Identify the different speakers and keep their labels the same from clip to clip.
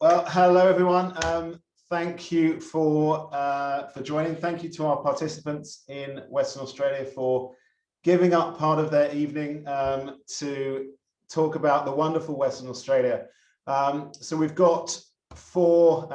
Speaker 1: Well, hello everyone. Thank you for joining. Thank you to our participants in Western Australia for giving up part of their evening to talk about the wonderful Western Australia. So we've got four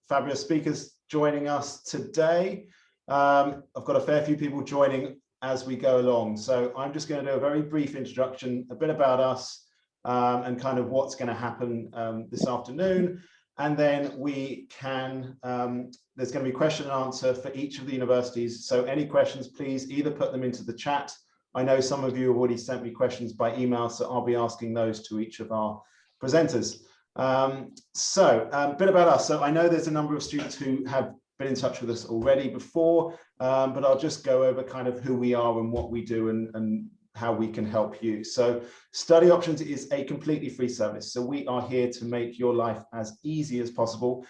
Speaker 1: fabulous speakers joining us today. I've got a fair few people joining as we go along. So I'm just going to do a very brief introduction, a bit about us, and kind of what's going to happen this afternoon. And then we can, there's going to be question and answer for each of the universities. So any questions, please either put them into the chat. I know some of you have already sent me questions by email, so I'll be asking those to each of our presenters. A bit about us. So I know there's a number of students who have been in touch with us already before, but I'll just go over kind of who we are and what we do and how we can help you. So Study Options is a completely free service. So we are here to make your life as easy as possible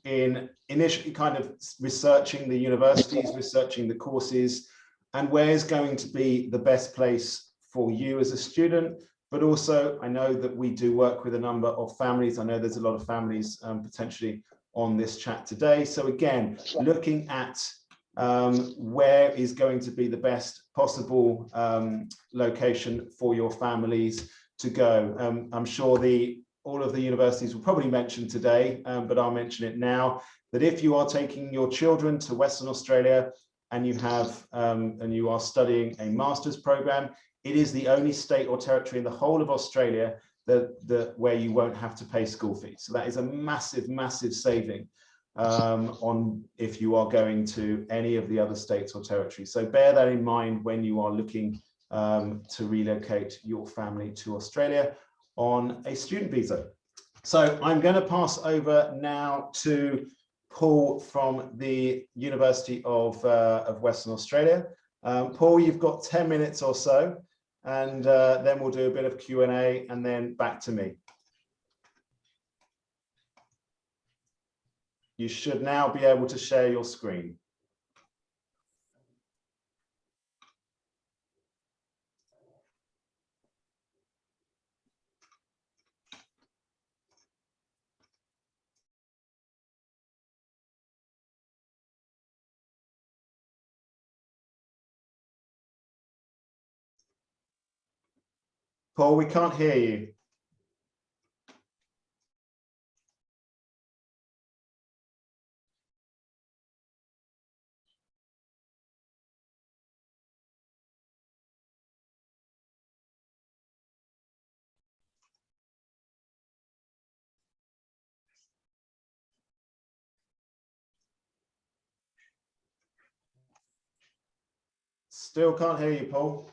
Speaker 1: in initially kind of researching the universities, researching the courses, and where's going to be the best place for you as a student. But also, I know that we do work with a number of families. I know there's a lot of families potentially on this chat today. So again, looking at where is going to be the best possible location for your families to go. I'm sure all of the universities will probably mention today, but I'll mention it now, that if you are taking your children to Western Australia and you have and you are studying a master's program, it is the only state or territory in the whole of Australia where you won't have to pay school fees. So that is a massive, massive saving on if you are going to any of the other states or territories. So bear that in mind when you are looking to relocate your family to Australia on a student visa. So I'm going to pass over now to Paul from the University of Western Australia. Paul, you've got 10 minutes or so, and then we'll do a bit of Q&A and then back to me. You should now be able to share your screen. Paul, we can't hear you. Still can't hear you, Paul.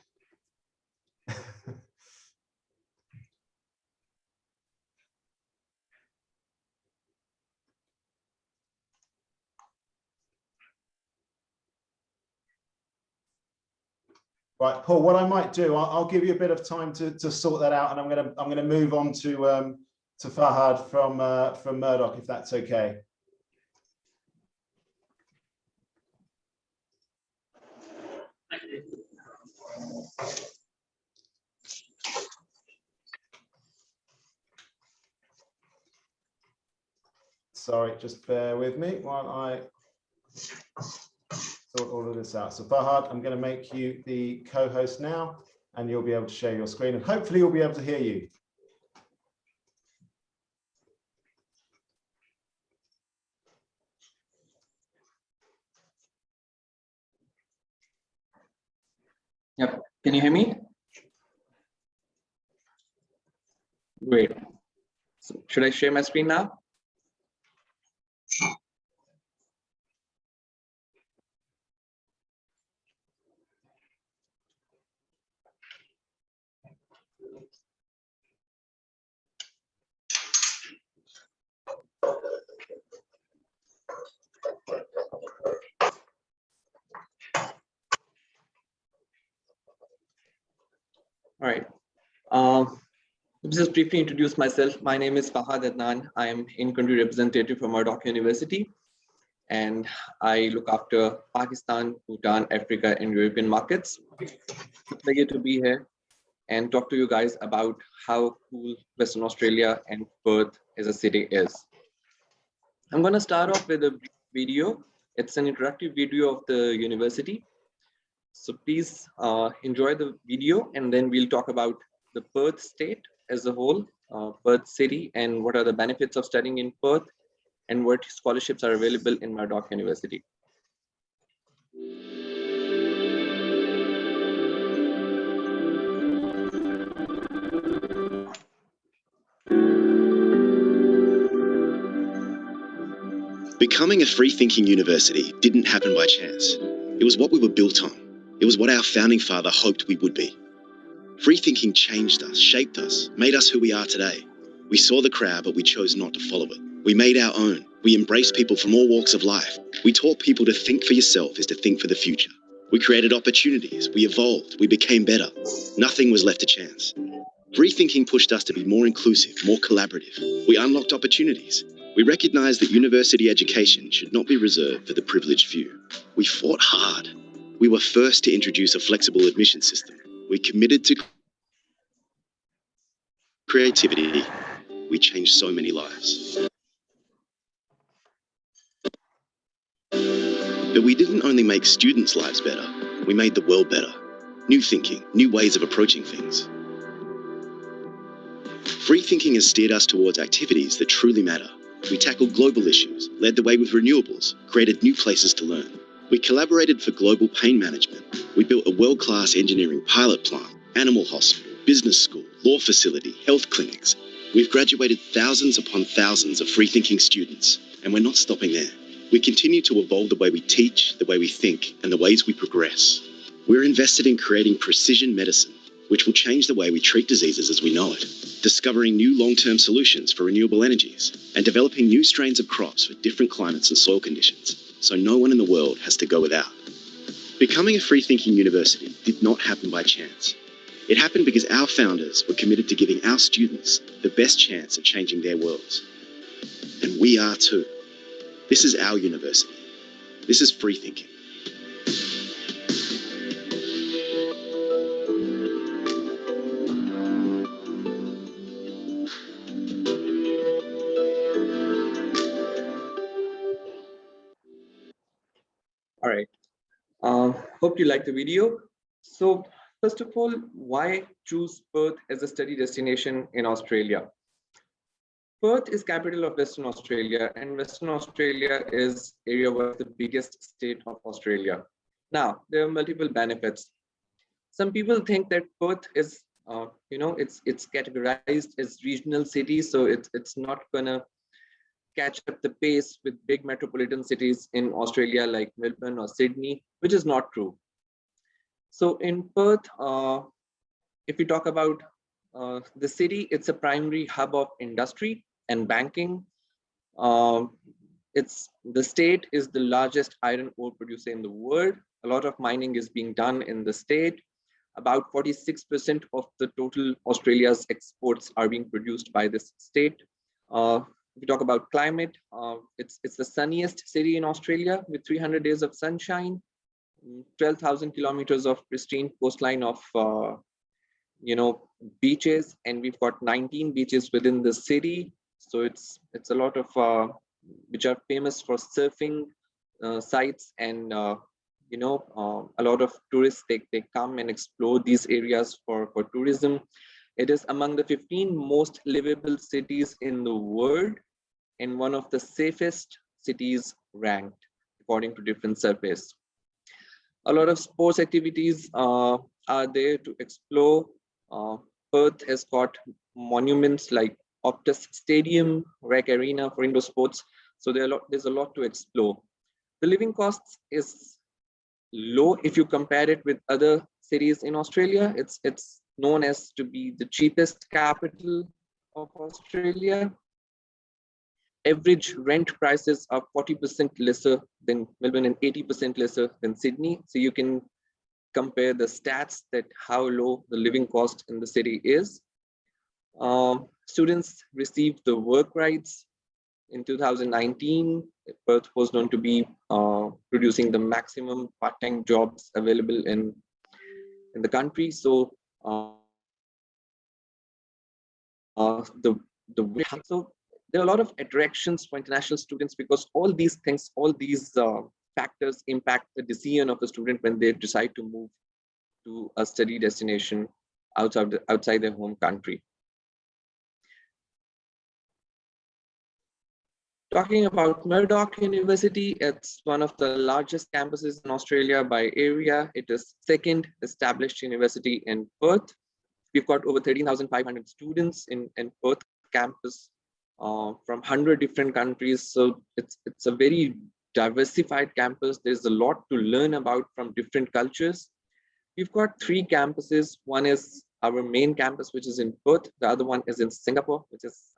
Speaker 1: Right, Paul, what I might do, I'll give you a bit of time to sort that out, and I'm gonna move on to Fahad from Murdoch, if that's okay. Sorry, just bear with me while I sort all of this out. So Fahad, I'm going to make you the co-host now, and you'll be able to share your screen, and hopefully you'll be able to hear you.
Speaker 2: Yep. Can you hear me? Great. So should I share my screen now? All right. Just briefly introduce myself. My name is Fahad Adnan. I am in-country representative for Murdoch University, and I look after Pakistan, Bhutan, Africa, and European markets. It's a pleasure to be here. and talk to you guys about how cool Western Australia and Perth as a city is. I'm going to start off with a brief video. It's an interactive video of the university. So please enjoy the video, and then we'll talk about the Perth state as a whole, Perth city, and what are the benefits of studying in Perth, and what scholarships are available in Murdoch University.
Speaker 3: Becoming a free-thinking university didn't happen by chance. It was what we were built on. It was what our founding father hoped we would be. Free thinking changed us, shaped us, made us who we are today. We saw the crowd, but we chose not to follow it. We made our own. We embraced people from all walks of life. We taught people to think for yourself is to think for the future. We created opportunities. We evolved. We became better. Nothing was left to chance. Free thinking pushed us to be more inclusive, more collaborative. We unlocked opportunities. We recognized that university education should not be reserved for the privileged few. We fought hard. We were first to introduce a flexible admission system. We committed to creativity. We changed so many lives. But we didn't only make students' lives better, we made the world better. New thinking, new ways of approaching things. Free thinking has steered us towards activities that truly matter. We tackled global issues, led the way with renewables, created new places to learn. We collaborated for global pain management. We built a world-class engineering pilot plant, animal hospital, business school, law facility, health clinics. We've graduated thousands upon thousands of free-thinking students, and we're not stopping there. We continue to evolve the way we teach, the way we think, and the ways we progress. We're invested in creating precision medicine, which will change the way we treat diseases as we know it, discovering new long-term solutions for renewable energies, and developing new strains of crops for different climates and soil conditions, so no one in the world has to go without. Becoming a free-thinking university did not happen by chance. It happened because our founders were committed to giving our students the best chance at changing their worlds. And we are too. This is our university. This is free thinking.
Speaker 2: All right. Hope you like the video. So first of all, why choose Perth as a study destination in Australia? Perth is capital of Western Australia, and Western Australia is area-wise the biggest state of Australia. Now, there are multiple benefits. Some people think that Perth is, it's categorized as regional city, so it's not gonna catch up the pace with big metropolitan cities in Australia like Melbourne or Sydney, which is not true. So in Perth, if we talk about the city, it's a primary hub of industry and banking. The state is the largest iron ore producer in the world. A lot of mining is being done in the state. About 46% of the total Australia's exports are being produced by this state. If we talk about climate, it's the sunniest city in Australia with 300 days of sunshine, 12,000 kilometers of pristine coastline of beaches, and we've got 19 beaches within the city. So it's a lot of which are famous for surfing sites, and a lot of tourists they come and explore these areas for tourism. It is among the 15 most livable cities in the world and one of the safest cities ranked according to different surveys. A lot of sports activities are there to explore. Perth has got monuments like Optus Stadium, Rec Arena for indoor sports. So there's a lot to explore. The living costs is low if you compare it with other cities in Australia. It's known as to be the cheapest capital of Australia. Average rent prices are 40% lesser than Melbourne and 80% lesser than Sydney. So you can compare the stats that how low the living cost in the city is. Students received the work rights. In 2019, Perth was known to be producing the maximum part-time jobs available in the country. So so there are a lot of attractions for international students because all these things, all these factors impact the decision of a student when they decide to move to a study destination outside their home country. Talking about Murdoch University, it's one of the largest campuses in Australia by area. It is second established university in Perth. We've got over 13,500 students in Perth campus from 100 different countries. So it's a very diversified campus. There's a lot to learn about from different cultures. We've got 3 campuses. One is our main campus, which is in Perth. The other one is in Singapore, which is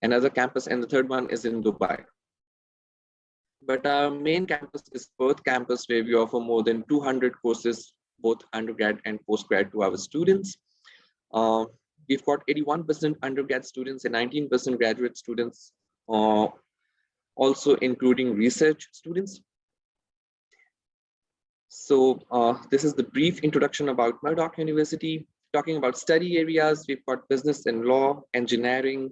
Speaker 2: another campus, and the third one is in Dubai. But our main campus is Perth campus, where we offer more than 200 courses, both undergrad and postgrad, to our students. We've got 81% undergrad students and 19% graduate students, also including research students. So this is the brief introduction about Murdoch University. Talking about study areas, we've got business and law, engineering,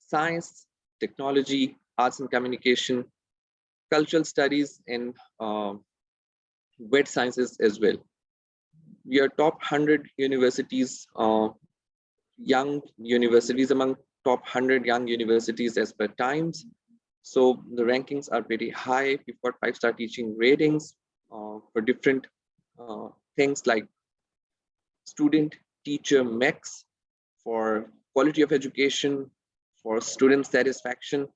Speaker 2: science, technology, arts and communication, cultural studies, and wet sciences as well. We are top 100 universities, young universities, among top 100 young universities as per Times. So the rankings are pretty high. We've got 5-star teaching ratings for different things like student teacher mix, for quality of education, for student satisfaction.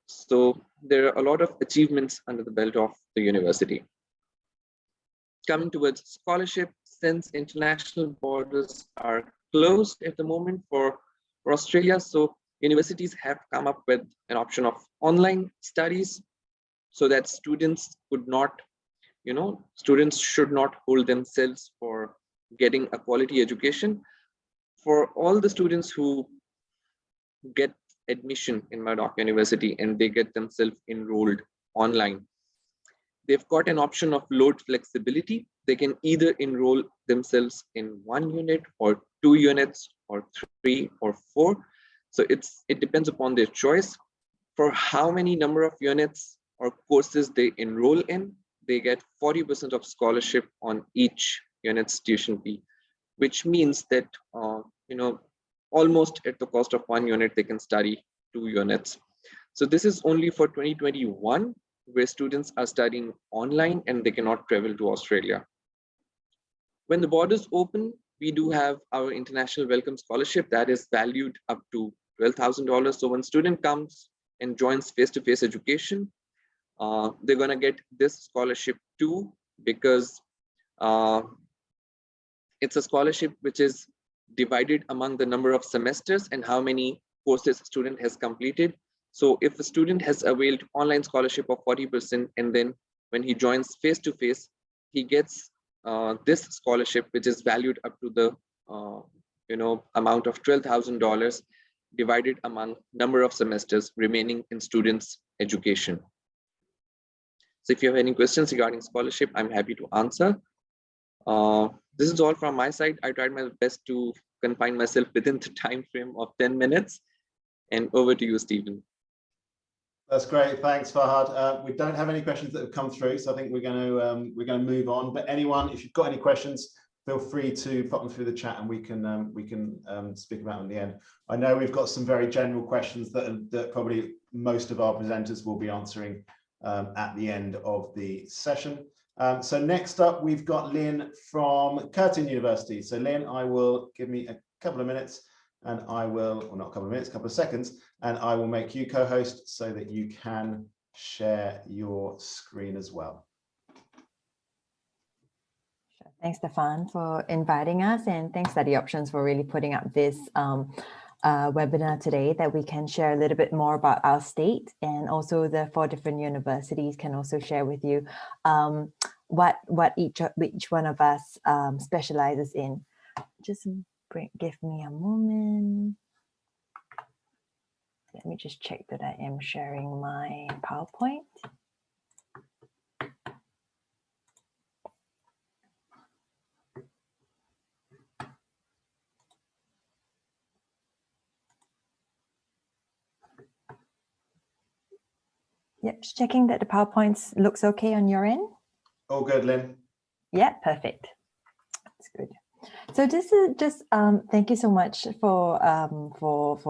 Speaker 2: So there are a lot of achievements under the belt of the university. Coming towards scholarship, since international borders are closed at the moment for Australia, so universities have come up with an option of online studies so that students could not, students should not hold themselves for getting a quality education. For all the students who get admission in Murdoch University and they get themselves enrolled online, they've got an option of load flexibility. They can either enroll themselves in 1 unit or 2 units or 3 or 4. So it depends upon their choice. For how many number of units or courses they enroll in, they get 40% of scholarship on each unit's tuition fee, which means that almost at the cost of 1 unit, they can study 2 units. So this is only for 2021, where students are studying online and they cannot travel to Australia. When the borders open, we do have our International Welcome Scholarship that is valued up to $12,000. So when a student comes and joins face-to-face education, they're going to get this scholarship too, because it's a scholarship which is divided among the number of semesters and how many courses a student has completed. So if a student has availed online scholarship of 40%, and then when he joins face-to-face, he gets this scholarship, which is valued up to the amount of $12,000 divided among number of semesters remaining in students' education. So if you have any questions regarding scholarship, I'm happy to answer. This is all from my side. I tried my best to confine myself within the time frame of 10 minutes. And over to you, Stephen.
Speaker 1: That's great. Thanks, Farhad. We don't have any questions that have come through, so I think we're going to move on. But anyone, if you've got any questions, feel free to pop them through the chat, and we can speak about them in the end. I know we've got some very general questions that probably most of our presenters will be answering at the end of the session. So next up, we've got Lynn from Curtin University. So Lynn, I will give me a couple of minutes, and I will, or not a couple of minutes, a couple of seconds, and I will make you co-host so that you can share your screen as well.
Speaker 4: Thanks, Stefan, for inviting us, and thanks, Study Options, for really putting up this webinar today, that we can share a little bit more about our state, and also the 4 different universities can also share with you what each one of us specializes in. Just give me a moment. Let me just check that I am sharing my PowerPoint. Yep, just checking that the PowerPoint looks okay on your end.
Speaker 1: All good, Lynn.
Speaker 4: Yeah, perfect. That's good. So this is just thank you so much for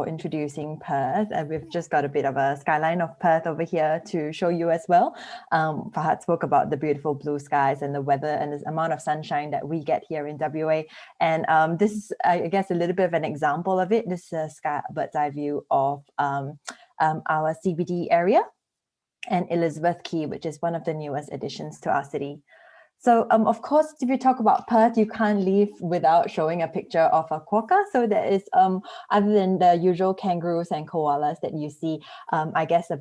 Speaker 4: introducing Perth. We've just got a bit of a skyline of Perth over here to show you as well. Fahad spoke about the beautiful blue skies and the weather and the amount of sunshine that we get here in WA. And this is, I guess, a little bit of an example of it. This is a bird's eye view of our CBD area and Elizabeth Quay, which is one of the newest additions to our city. So of course, if you talk about Perth, you can't leave without showing a picture of a quokka. So there is, other than the usual kangaroos and koalas that you see, I guess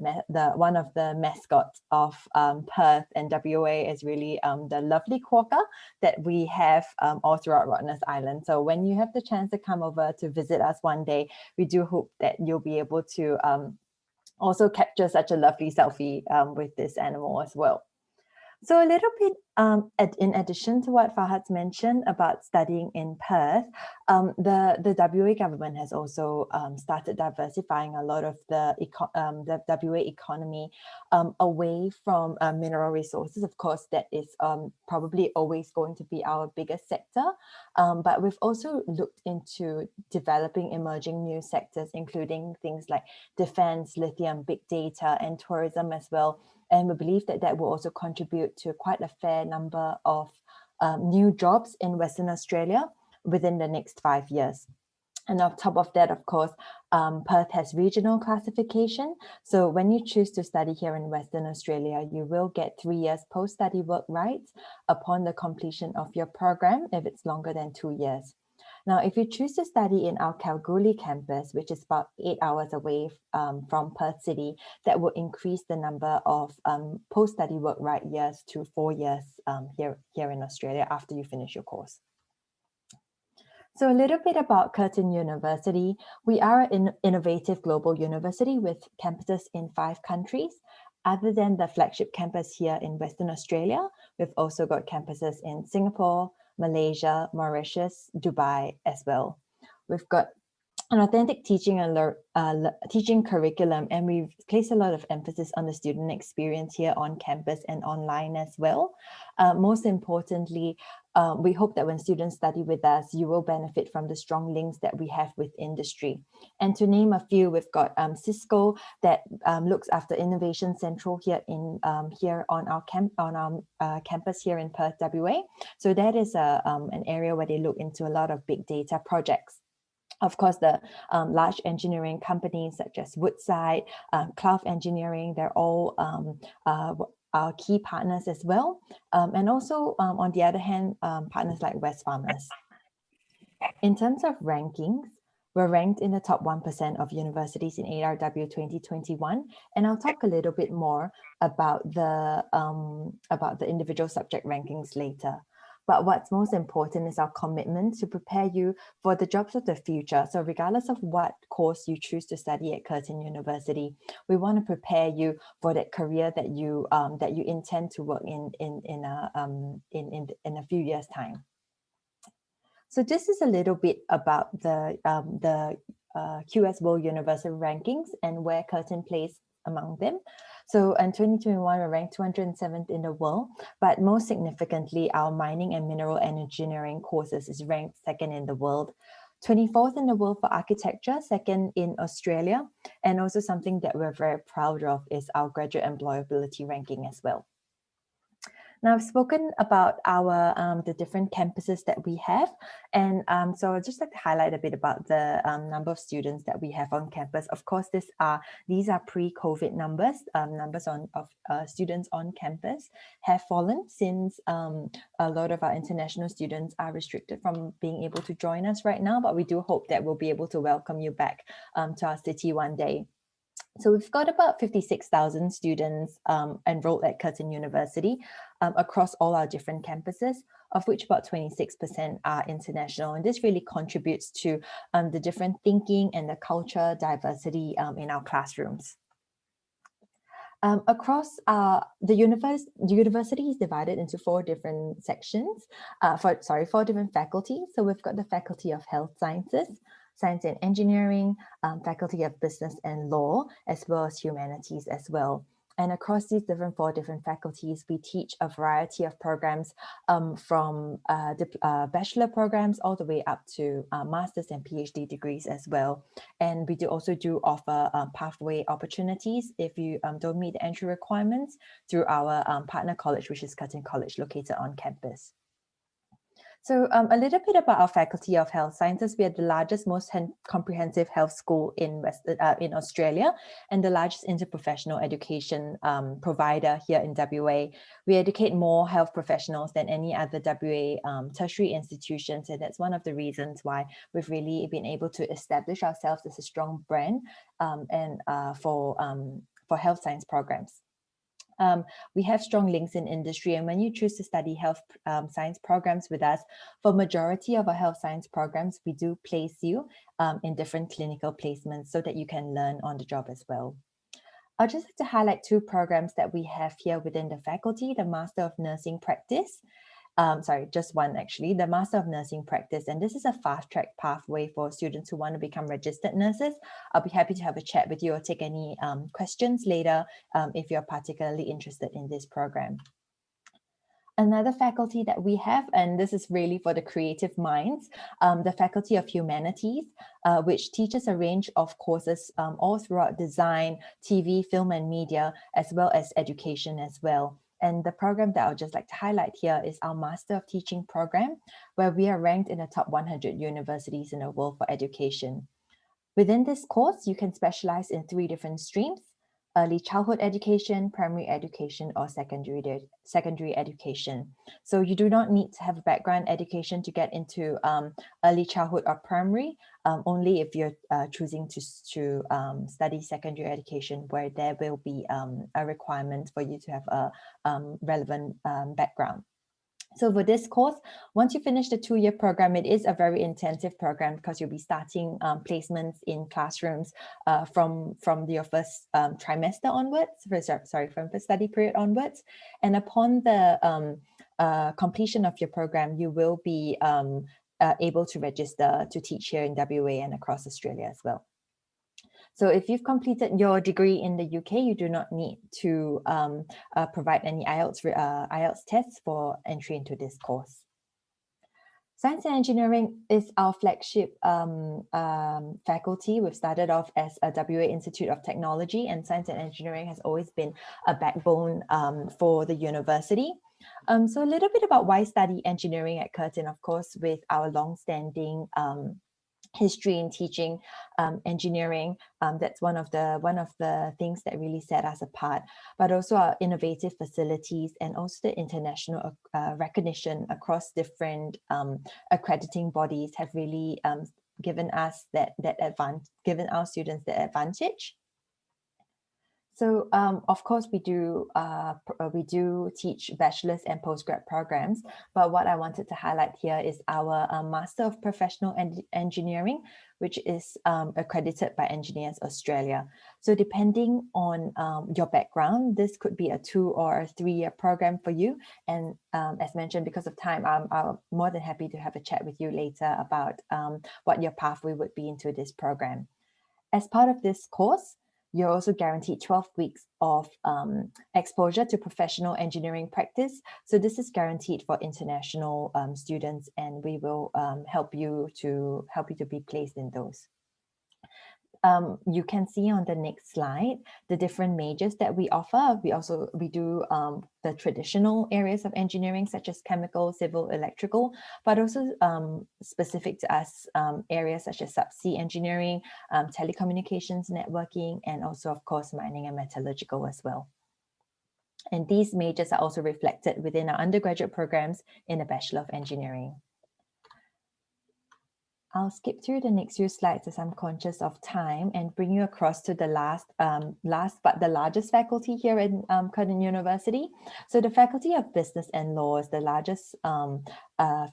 Speaker 4: one of the mascots of Perth and WA is really the lovely quokka that we have all throughout Rottnest Island. So when you have the chance to come over to visit us one day, we do hope that you'll be able to also capture such a lovely selfie with this animal as well. So a little bit in addition to what Fahad's mentioned about studying in Perth, the WA government has also started diversifying a lot of the WA economy away from mineral resources. Of course, that is probably always going to be our biggest sector, but we've also looked into developing emerging new sectors, including things like defense, lithium, big data, and tourism as well. And we believe that that will also contribute to quite a fair number of new jobs in Western Australia within the next 5 years. And on top of that, of course, Perth has regional classification. So when you choose to study here in Western Australia, you will get 3 years post-study work rights upon the completion of your program if it's longer than 2 years. Now, if you choose to study in our Kalgoorlie campus, which is about 8 hours away from Perth City, that will increase the number of post-study work right years to 4 years here in Australia after you finish your course. So a little bit about Curtin University. We are an innovative global university with campuses in 5 countries. Other than the flagship campus here in Western Australia, we've also got campuses in Singapore, Malaysia, Mauritius, Dubai as well. We've got an authentic teaching curriculum, and we've placed a lot of emphasis on the student experience here on campus and online as well. Most importantly, we hope that when students study with us, you will benefit from the strong links that we have with industry. And to name a few, we've got Cisco that looks after Innovation Central here on our campus here in Perth, WA. So that is an area where they look into a lot of big data projects. Of course, the large engineering companies such as Woodside, Cloud Engineering, they're all our key partners as well. And also, on the other hand, partners like Wesfarmers. In terms of rankings, we're ranked in the top 1% of universities in ARW 2021. And I'll talk a little bit more about the individual subject rankings later. But what's most important is our commitment to prepare you for the jobs of the future. So regardless of what course you choose to study at Curtin University, we want to prepare you for that career that you intend to work in a few years' time. So this is a little bit about the QS World University rankings and where Curtin plays among them. So in 2021, we ranked 207th in the world, but most significantly, our mining and mineral engineering courses is ranked 2nd in the world, 24th in the world for architecture, 2nd in Australia, and also something that we're very proud of is our graduate employability ranking as well. Now, I've spoken about our the different campuses that we have, and so I'd just like to highlight a bit about the number of students that we have on campus. Of course, these are pre-COVID numbers. Numbers of students on campus have fallen since a lot of our international students are restricted from being able to join us right now, but we do hope that we'll be able to welcome you back to our city one day. So we've got about 56,000 students enrolled at Curtin University across all our different campuses, of which about 26% are international. And this really contributes to the different thinking and the culture diversity in our classrooms. Across the university is divided into 4 different sections, 4 different faculties. So we've got the Faculty of Health Sciences, Science and Engineering, Faculty of Business and Law, as well as Humanities as well. And across these four different faculties, we teach a variety of programs from bachelor programs all the way up to master's and PhD degrees as well. And we also offer pathway opportunities if you don't meet the entry requirements through our partner college, which is Curtin College, located on campus. So a little bit about our Faculty of Health Sciences. We are the largest, most comprehensive health school in Australia, and the largest interprofessional education provider here in WA. We educate more health professionals than any other WA tertiary institutions, and that's one of the reasons why we've really been able to establish ourselves as a strong brand for health science programs. We have strong links in industry, and when you choose to study health science programs with us, for majority of our health science programs, we do place you in different clinical placements so that you can learn on the job as well. I'd just like to highlight two programs that we have here within the faculty: the Master of Nursing Practice. Just one actually, the Master of Nursing Practice. And this is a fast-track pathway for students who want to become registered nurses. I'll be happy to have a chat with you or take any questions later if you're particularly interested in this program. Another faculty that we have, and this is really for the creative minds, the Faculty of Humanities, which teaches a range of courses all throughout design, TV, film and media, as well as education as well. And the program that I would just like to highlight here is our Master of Teaching program, where we are ranked in the top 100 universities in the world for education. Within this course, you can specialize in 3 different streams: early childhood education, primary education, or secondary education. So you do not need to have a background education to get into early childhood or primary, only if you're choosing to study secondary education, where there will be a requirement for you to have a relevant background. So for this course, once you finish the 2-year program, it is a very intensive program because you'll be starting placements in classrooms from your first trimester onwards, from the study period onwards. And upon the completion of your program, you will be able to register to teach here in WA and across Australia as well. So if you've completed your degree in the UK, you do not need to provide any IELTS tests for entry into this course. Science and Engineering is our flagship faculty. We've started off as a WA Institute of Technology, and Science and Engineering has always been a backbone for the university. So a little bit about why study engineering at Curtin. Of course, with our long-standing history in teaching engineering, that's one of the things that really set us apart, but also our innovative facilities and also the international recognition across different accrediting bodies have really given us given our students that advantage. So of course we do teach bachelor's and postgrad programs, but what I wanted to highlight here is our Master of Professional Engineering, which is accredited by Engineers Australia. So depending on your background, this could be a 2 or a 3-year program for you. And as mentioned, because of time, I'm more than happy to have a chat with you later about what your pathway would be into this program. As part of this course, you're also guaranteed 12 weeks of exposure to professional engineering practice. So this is guaranteed for international students, and we will help you to be placed in those. You can see on the next slide the different majors that we offer. We do the traditional areas of engineering such as chemical, civil, electrical, but also specific to us areas such as subsea engineering, telecommunications, networking, and also of course mining and metallurgical as well. And these majors are also reflected within our undergraduate programs in the Bachelor of Engineering. I'll skip through the next few slides as I'm conscious of time and bring you across to the last but the largest faculty here in Curtin University. So the Faculty of Business and Law is the largest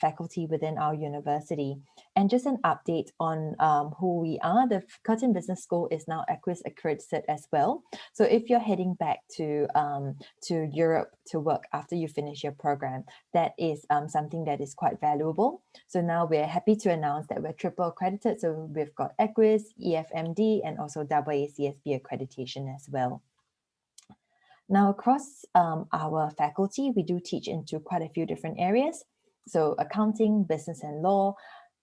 Speaker 4: faculty within our university. And just an update on who we are, the Curtin Business School is now EQUIS accredited as well. So if you're heading back to Europe to work after you finish your program, that is something that is quite valuable. So now we're happy to announce that we're triple accredited. So we've got EQUIS, EFMD, and also AACSB accreditation as well. Now, across our faculty, we do teach into quite a few different areas. So accounting, business and law,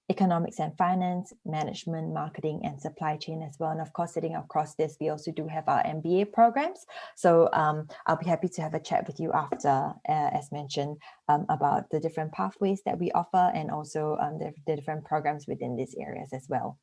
Speaker 4: economics and finance, management, marketing, and supply chain as well. And of course, sitting across this, we also do have our MBA programs. So I'll be happy to have a chat with you after, as mentioned, about the different pathways that we offer and also the different programs within these areas as well.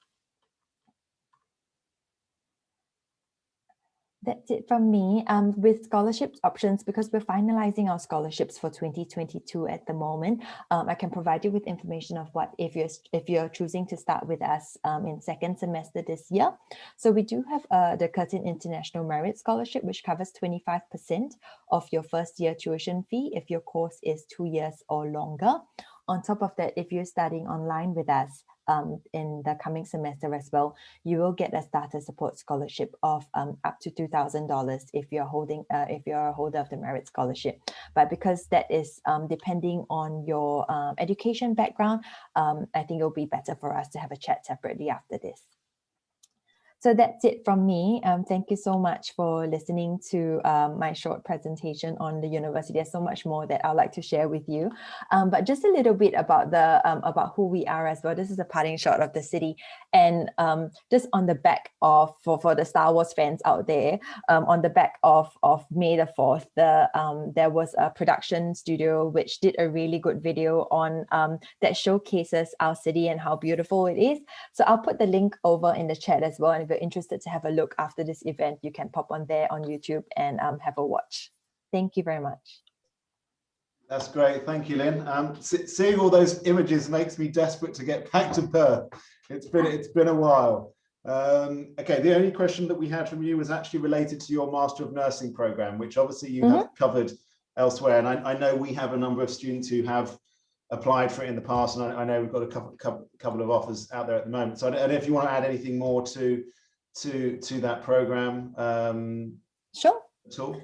Speaker 4: That's it from me. With scholarship options, because we're finalizing our scholarships for 2022 at the moment, I can provide you with information of what if you're choosing to start with us in second semester this year. So we do have the Curtin International Merit Scholarship, which covers 25% of your first year tuition fee if your course is 2 years or longer. On top of that, if you're studying online with us, in the coming semester as well, you will get a starter support scholarship of up to $2,000 if you're a holder of the merit scholarship. But because that is depending on your education background, I think it'll be better for us to have a chat separately after this. So that's it from me. Thank you so much for listening to my short presentation on the university. There's so much more that I'd like to share with you. But just a little bit about about who we are as well. This is a parting shot of the city. And just on the back of, for the Star Wars fans out there, on the back of May the 4th, there was a production studio which did a really good video on that showcases our city and how beautiful it is. So I'll put the link over in the chat as well. And if you're interested to have a look after this event, you can pop on there on YouTube and have a watch. Thank you very much.
Speaker 1: That's great. Thank you, Lynn. Seeing all those images makes me desperate to get back to Perth. It's been a while. Okay, the only question that we had from you was actually related to your Master of Nursing program, which obviously you have covered elsewhere. And I know we have a number of students who have applied for it in the past, and I know we've got a couple of offers out there at the moment. So I don't know if you want to add anything more to that program.
Speaker 4: Sure.
Speaker 1: At all?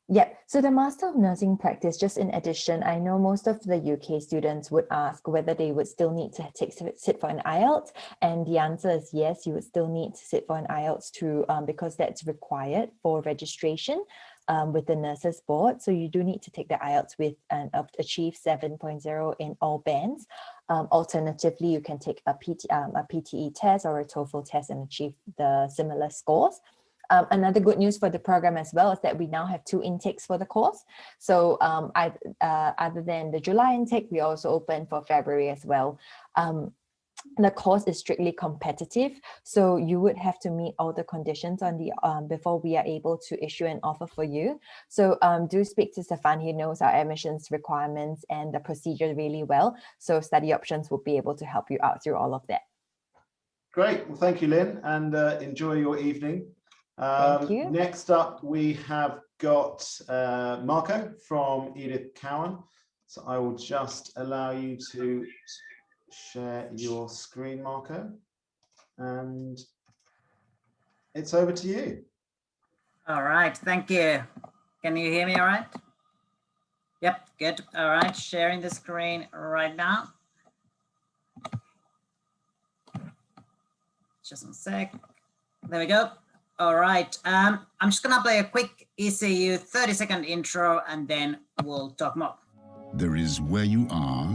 Speaker 4: Yep. So the Master of Nursing practice, just in addition, I know most of the UK students would ask whether they would still need to sit for an IELTS. And the answer is yes, you would still need to sit for an IELTS too, because that's required for registration with the Nurses Board. So you do need to take the IELTS with and achieve 7.0 in all bands. Alternatively, you can take a PTE test or a TOEFL test and achieve the similar scores. Another good news for the program as well is that we now have 2 intakes for the course. So other than the July intake, we also open for February as well. The course is strictly competitive, so you would have to meet all the conditions on the before we are able to issue an offer for you. So do speak to Stefan. He knows our admissions requirements and the procedure really well. So Study Options will be able to help you out through all of that.
Speaker 1: Great. Well, thank you, Lynn, and enjoy your evening.
Speaker 4: Thank you.
Speaker 1: Next up, we have got Marco from Edith Cowan. So I will just allow you to share your screen, Marco, and it's over to you.
Speaker 5: All right, thank you. Can you hear me all right? Yep, good. All right, sharing the screen right now. Just a sec. There we go. All right, I'm just gonna play a quick ECU 30-second intro and then we'll talk more.
Speaker 6: There is where you are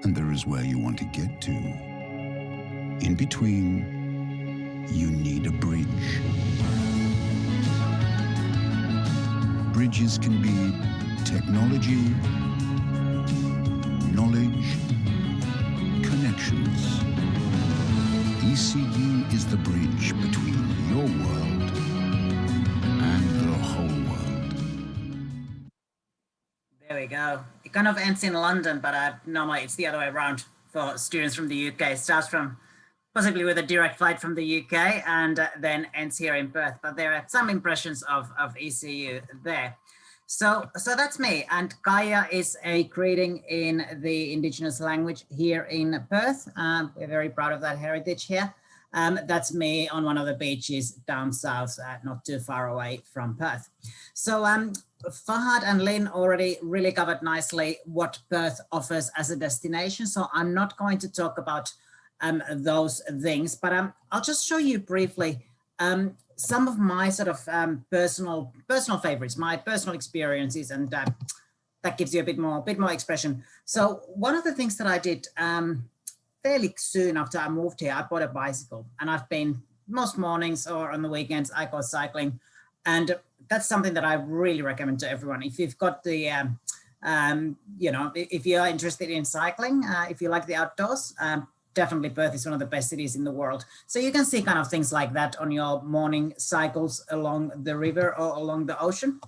Speaker 6: and there is where you want to get to. In between, you need a bridge. Bridges can be technology, knowledge, connections. ECU is the bridge between your world and the whole world.
Speaker 5: There we go. It kind of ends in London, but normally it's the other way around for students from the UK. It starts from possibly with a direct flight from the UK and then ends here in Perth. But there are some impressions of ECU there. So that's me, and Kaya is a greeting in the Indigenous language here in Perth. We're very proud of that heritage here. That's me on one of the beaches down south, not too far away from Perth. So Fahad and Lynn already really covered nicely what Perth offers as a destination. So I'm not going to talk about those things, but I'll just show you briefly some of my sort of personal favorites, my personal experiences, and that gives you a bit more expression. So one of the things that I did fairly soon after I moved here, I bought a bicycle, and I've been most mornings or on the weekends I go cycling, and that's something that I really recommend to everyone. If you've got the you know, if you're interested in cycling, if you like the outdoors, definitely Perth is one of the best cities in the world. So you can see kind of things like that on your morning cycles along the river or along the ocean.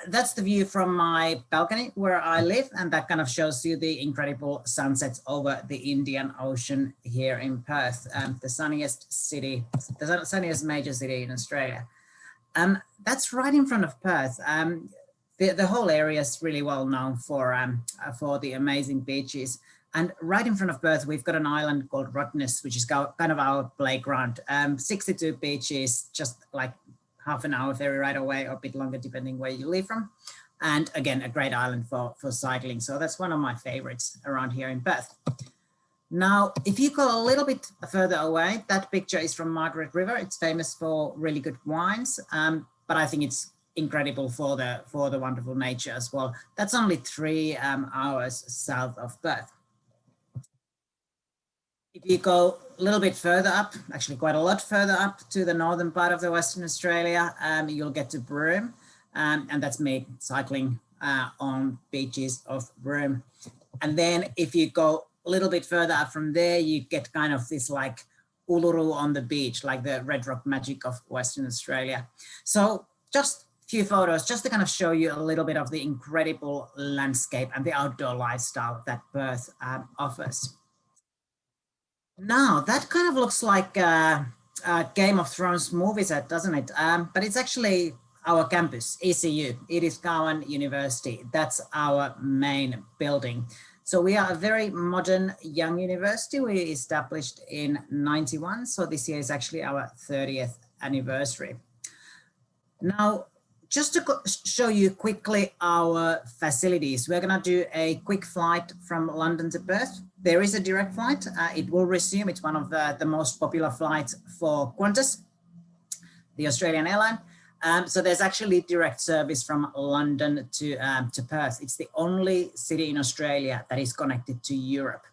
Speaker 5: That's the view from my balcony where I live, and that kind of shows you the incredible sunsets over the Indian Ocean here in Perth, the sunniest city, the sunniest major city in Australia. That's right in front of Perth. The whole area is really well known for the amazing beaches. And right in front of Perth, we've got an island called Rottnest, which is kind of our playground. 62 beaches, just like half an hour ferry ride away, or a bit longer, depending where you live from. And again, a great island for cycling. So that's one of my favorites around here in Perth. Now, if you go a little bit further away, that picture is from Margaret River. It's famous for really good wines, but I think it's incredible for the wonderful nature as well. That's only 3 hours south of Perth. If you go a little bit further up, actually quite a lot further up to the northern part of the Western Australia, you'll get to Broome, and that's me cycling on beaches of Broome. And then if you go a little bit further up from there, you get kind of this like Uluru on the beach, like the red rock magic of Western Australia. So just a few photos just to kind of show you a little bit of the incredible landscape and the outdoor lifestyle that Perth offers. Now, that kind of looks like a Game of Thrones movie set, doesn't it? But it's actually our campus, ECU, Edith Cowan University. That's our main building. So we are a very modern young university. We established in '91. So this year is actually our 30th anniversary. Now, just to show you quickly our facilities, we're going to do a quick flight from London to Perth. There is a direct flight. It will resume. It's one of the most popular flights for Qantas, the Australian airline. So there's actually direct service from London to Perth. It's the only city in Australia that is connected to Europe.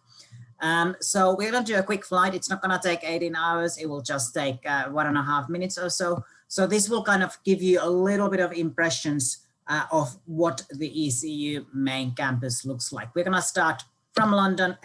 Speaker 5: So we're going to do a quick flight. It's not going to take 18 hours. It will just take 1.5 minutes or so. So this will kind of give you a little bit of impressions of what the ECU main campus looks like. We're going to start from London.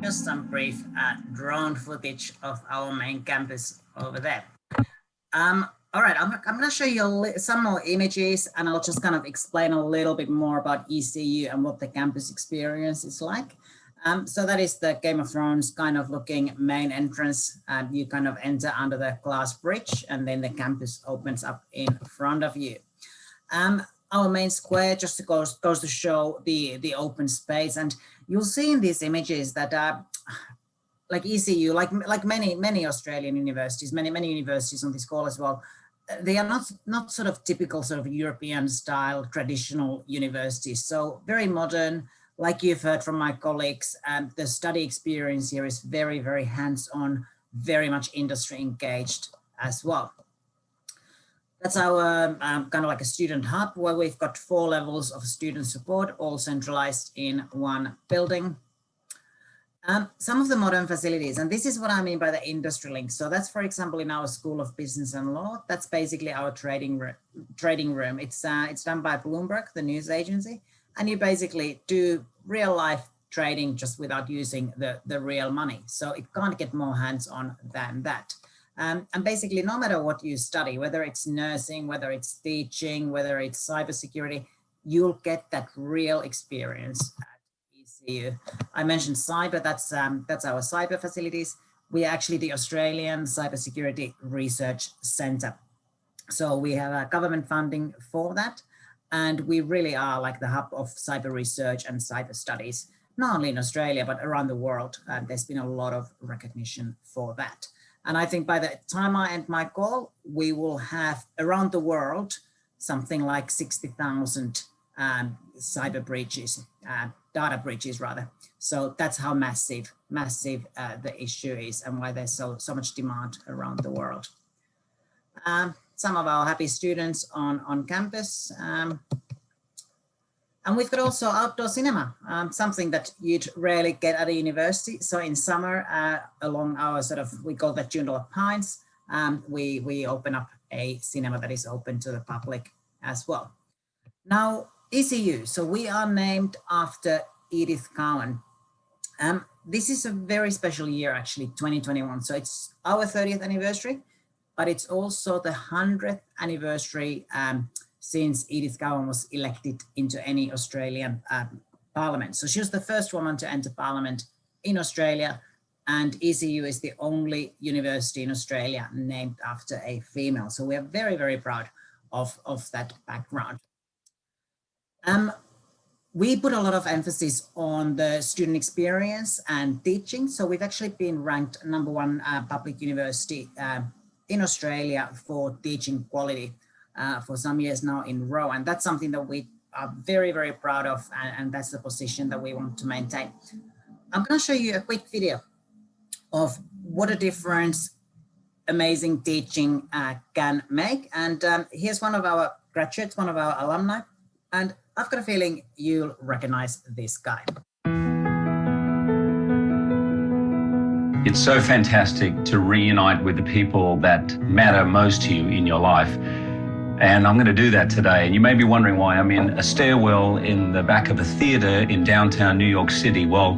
Speaker 5: Just some brief drone footage of our main campus over there. All right, I'm going to show you some more images, and I'll just kind of explain a little bit more about ECU and what the campus experience is like. So that is the Game of Thrones kind of looking main entrance. You kind of enter under the glass bridge, and then the campus opens up in front of you. Our main square just goes to show the open space, and you'll see in these images that like ECU, like many Australian universities, many universities on this call as well, they are not sort of typical sort of European style traditional universities. So very modern, like you've heard from my colleagues, the study experience here is very, very hands-on, very much industry engaged as well. That's our kind of like a student hub where we've got 4 levels of student support, all centralized in one building. Some of the modern facilities, and this is what I mean by the industry link. So that's, for example, in our School of Business and Law, that's basically our trading room. It's done by Bloomberg, the news agency, and you basically do real life trading just without using the real money. So it can't get more hands-on than that. And basically, no matter what you study, whether it's nursing, whether it's teaching, whether it's cybersecurity, you'll get that real experience at ECU. I mentioned cyber, that's our cyber facilities. We are actually the Australian Cybersecurity Research Centre. So we have government funding for that. And we really are like the hub of cyber research and cyber studies, not only in Australia, but around the world. There's been a lot of recognition for that. And I think by the time I end my call, we will have around the world something like 60,000 cyber breaches, data breaches rather. So that's how massive the issue is and why there's so much demand around the world. Some of our happy students on campus. And we've got also outdoor cinema, something that you'd rarely get at a university. So in summer, along our sort of, we call that Joondalup Pines, we open up a cinema that is open to the public as well. Now, ECU, so we are named after Edith Cowan. This is a very special year, actually, 2021. So it's our 30th anniversary, but it's also the 100th anniversary since Edith Cowan was elected into any Australian parliament. So she was the first woman to enter parliament in Australia, and ECU is the only university in Australia named after a female. So we are very, very proud of that background. We put a lot of emphasis on the student experience and teaching. So we've actually been ranked #1 public university in Australia for teaching quality for some years now in a row. And that's something that we are very, very proud of. And that's the position that we want to maintain. I'm going to show you a quick video of what a difference amazing teaching can make. And here's one of our graduates, one of our alumni. And I've got a feeling you'll recognize this guy.
Speaker 7: It's so fantastic to reunite with the people that matter most to you in your life. And I'm going to do that today. And you may be wondering why I'm in a stairwell in the back of a theater in downtown New York City. Well,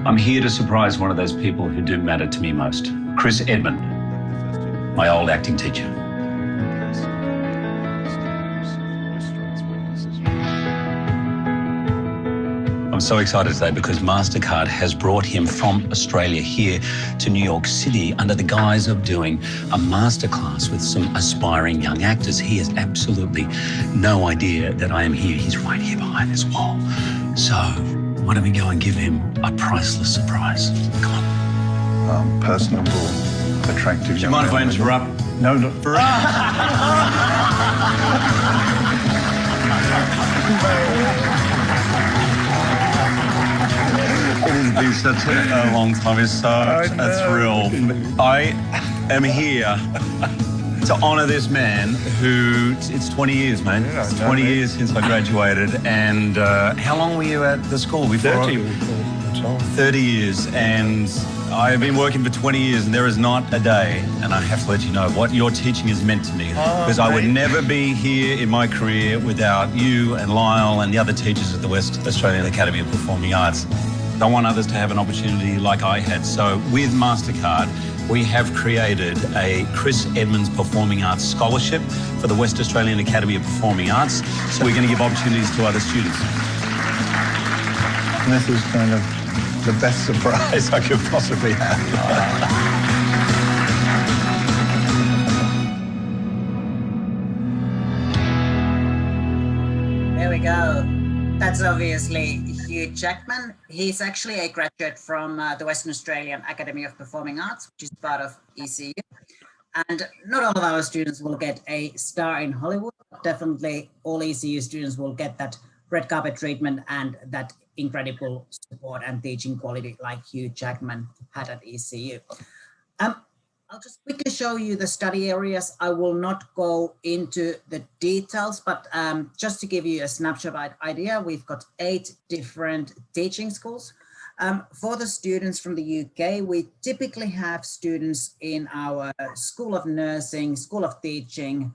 Speaker 7: I'm here to surprise one of those people who do matter to me most. Chris Edmund, my old acting teacher. I'm so excited today because MasterCard has brought him from Australia here to New York City under the guise of doing a masterclass with some aspiring young actors. He has absolutely no idea that I am here. He's right here behind this wall. So why don't we go and give him a priceless surprise? Come on.
Speaker 8: Personable, attractive.
Speaker 7: Do you mind if I interrupt?
Speaker 8: No, not for
Speaker 7: It has been such a long time. It's such a thrill. I am here to honour this man who, it's 20 years, man.
Speaker 8: Yeah,
Speaker 7: it's 20 years since I graduated. And how long were you at the school before?
Speaker 8: 30.
Speaker 7: 30 years. And I have been working for 20 years and there is not a day, and I have to let you know what your teaching has meant to me. Because I would never be here in my career without you and Lyle and the other teachers at the West Australian Academy of Performing Arts. I want others to have an opportunity like I had. So with MasterCard, we have created a Chris Edmonds Performing Arts Scholarship for the West Australian Academy of Performing Arts. So we're going to give opportunities to other students.
Speaker 8: And this is kind of the best surprise I could possibly have.
Speaker 5: There we go. That's obviously Hugh Jackman. He's actually a graduate from the Western Australian Academy of Performing Arts, which is part of ECU. And not all of our students will get a star in Hollywood. Definitely all ECU students will get that red carpet treatment and that incredible support and teaching quality like Hugh Jackman had at ECU. I'll just quickly show you the study areas. I will not go into the details, but just to give you a snapshot idea, we've got 8 different teaching schools. For the students from the UK, we typically have students in our School of Nursing, School of Teaching,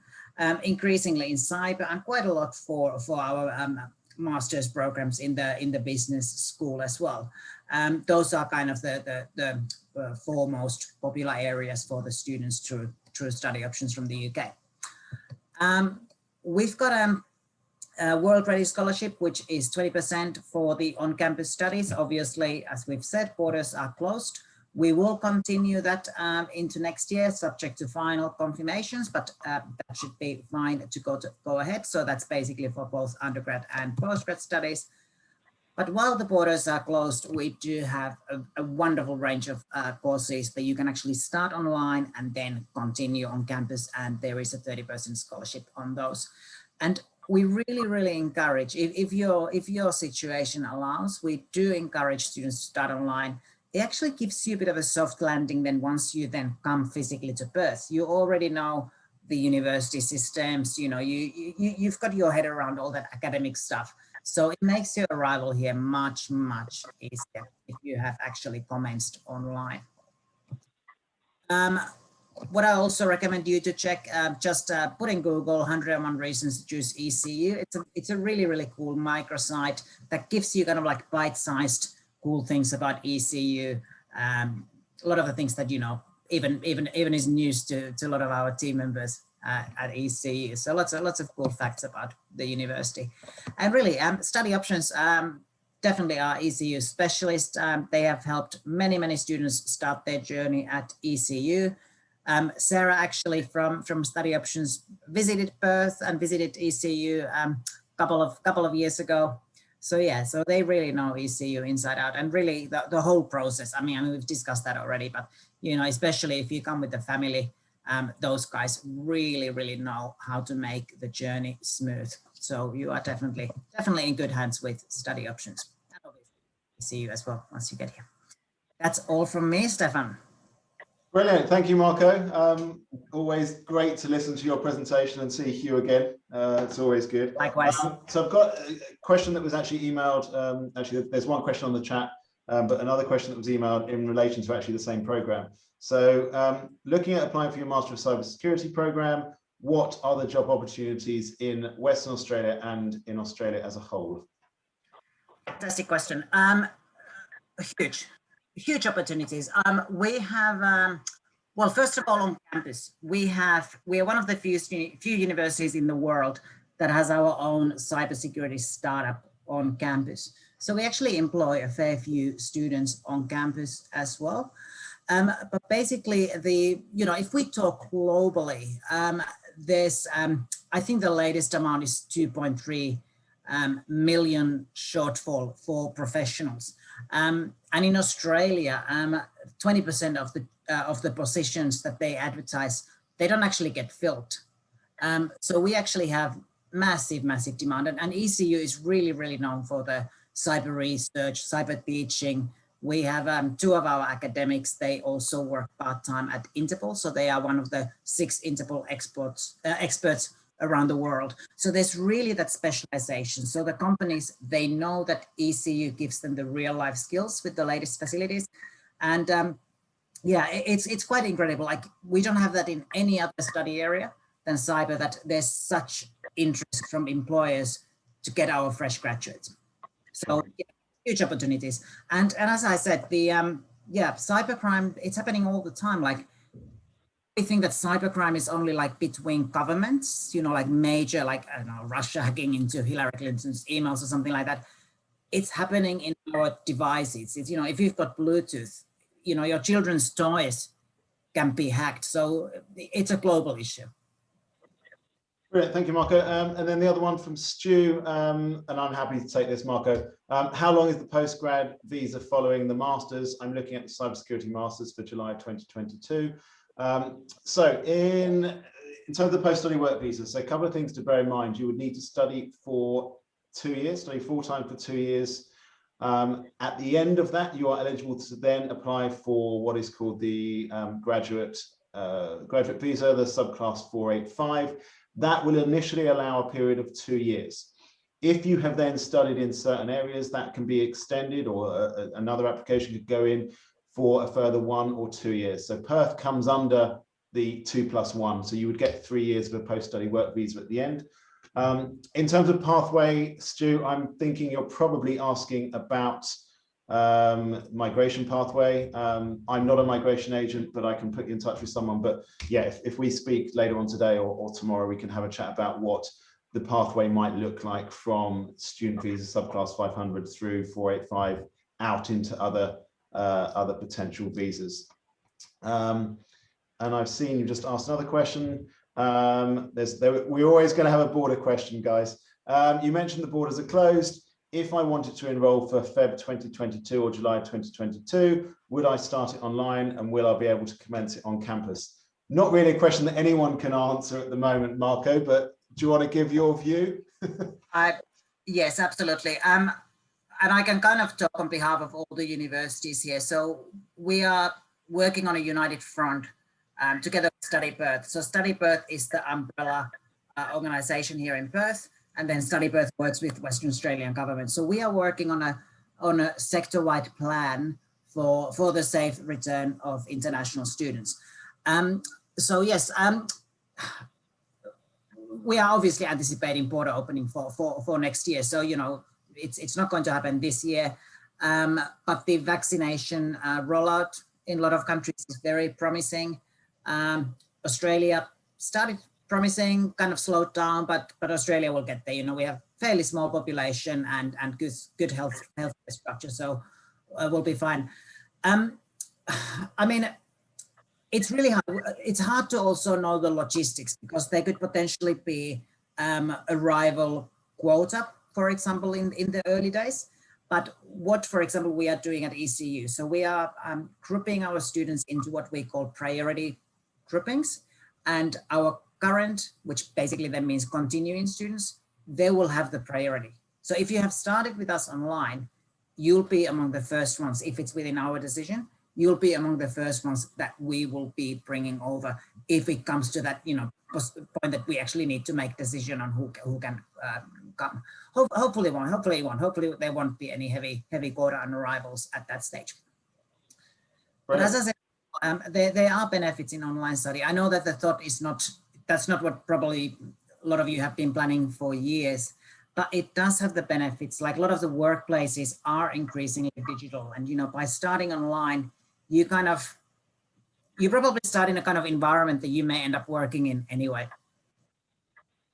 Speaker 5: increasingly in cyber, and quite a lot for our master's programs in the business school as well. Those are kind of the 4 most popular areas for the students through study options from the UK. We've got a World Ready Scholarship, which is 20% for the on-campus studies. Obviously, as we've said, borders are closed. We will continue that into next year, subject to final confirmations, but that should be fine to go ahead. So that's basically for both undergrad and postgrad studies. But while the borders are closed, we do have a wonderful range of courses that you can actually start online and then continue on campus, and there is a 30% scholarship on those. And we really encourage, if your situation allows, we do encourage students to start online. It actually gives you a bit of a soft landing then once you then come physically to Perth. You already know the university systems, you know, you've got your head around all that academic stuff. So it makes your arrival here much easier if you have actually commenced online. What I also recommend you to check, just put in Google 101 reasons to choose ECU. It's a really cool microsite that gives you kind of like bite-sized cool things about ECU. A lot of the things that, you know, even is news to a lot of our team members at ECU. So lots of cool facts about the university. And really, study options definitely are ECU specialists. They have helped many students start their journey at ECU. Sarah actually from Study Options visited Perth and visited ECU couple of years ago. So yeah, so they really know ECU inside out, and really the whole process. I mean, we've discussed that already, but you know, especially if you come with the family, those guys really know how to make the journey smooth. So you are definitely in good hands with Study Options, and obviously ECU as well once you get here. That's all from me, Stefan.
Speaker 1: Brilliant, thank you, Marco. Always great to listen to your presentation and see Hugh again. It's always good.
Speaker 5: Likewise.
Speaker 1: So I've got a question that was actually emailed. Actually, there's one question on the chat, but another question that was emailed in relation to actually the same program. So looking at applying for your Master of Cybersecurity program, what are the job opportunities in Western Australia and in Australia as a whole?
Speaker 5: Fantastic question. Huge opportunities. We have, well, first of all, on campus, we are one of the few universities in the world that has our own cybersecurity startup on campus. So we actually employ a fair few students on campus as well. But basically, if we talk globally, there's, I think the latest amount is 2.3 million shortfall for professionals. And in Australia, 20% of the positions that they advertise, they don't actually get filled. So we actually have massive demand, and ECU is really known for the cyber research, cyber teaching. We have 2 of our academics, they also work part-time at Interpol, so they are one of the 6 Interpol experts around the world. So there's really that specialization. So the companies, they know that ECU gives them the real life skills with the latest facilities. And yeah, it's quite incredible. Like, we don't have that in any other study area than cyber, that there's such interest from employers to get our fresh graduates. So yeah, huge opportunities. And as I said, the cybercrime, it's happening all the time. Like, we think that cybercrime is only like between governments, you know, like major, like, I don't know, Russia hacking into Hillary Clinton's emails or something like that. It's happening in our devices. It's, you know, if you've got Bluetooth, you know, your children's toys can be hacked. So it's a global issue.
Speaker 1: Brilliant, thank you, Marco. And then the other one from Stu, and I'm happy to take this, Marco. How long is the postgrad visa following the Masters? I'm looking at the Cybersecurity Masters for July 2022. So in terms of the post-study work visa, so a couple of things to bear in mind. You would need to study for 2 years, study full-time for 2 years. At the end of that, you are eligible to then apply for what is called the graduate visa, the subclass 485. That will initially allow a period of 2 years. If you have then studied in certain areas, that can be extended, or another application could go in for a further 1 or 2 years. So Perth comes under the 2+1. So you would get 3 years of a post-study work visa at the end. In terms of pathway, Stu, I'm thinking you're probably asking about migration pathway. I'm not a migration agent, but I can put you in touch with someone. But yeah, if we speak later on today or tomorrow, we can have a chat about what the pathway might look like from student visa subclass 500 through 485 out into other potential visas. And I've seen you just asked another question. We're always going to have a border question, guys. You mentioned the borders are closed. If I wanted to enroll for Feb 2022 or July 2022, would I start it online, and will I be able to commence it on campus? Not really a question that anyone can answer at the moment, Marco, but do you want to give your view?
Speaker 5: Yes, absolutely. And I can kind of talk on behalf of all the universities here. So we are working on a united front together with Study Perth. So Study Perth is the umbrella organization here in Perth, and then Study Perth works with Western Australian government. So we are working on a sector-wide plan for the safe return of international students. So yes, we are obviously anticipating border opening for next year. So, you know, it's not going to happen this year, but the vaccination rollout in a lot of countries is very promising. Australia started promising, kind of slowed down, but Australia will get there. You know, we have fairly small population and good health structure, so we'll be fine. I mean, it's really hard. It's hard to also know the logistics, because there could potentially be arrival quota, for example, in the early days. But what, for example, we are doing at ECU, so we are grouping our students into what we call priority groupings, and our current, which basically then means continuing students, they will have the priority. So if you have started with us online, you'll be among the first ones. If it's within our decision, you'll be among the first ones that we will be bringing over if it comes to that, you know, point that we actually need to make decision on who can come. Hopefully there won't be any heavy quota on arrivals at that stage. But as I said, there are benefits in online study. I know that the thought is that's not what probably a lot of you have been planning for years, but it does have the benefits. Like a lot of the workplaces are increasingly digital, and, you know, by starting online, you probably start in a kind of environment that you may end up working in anyway.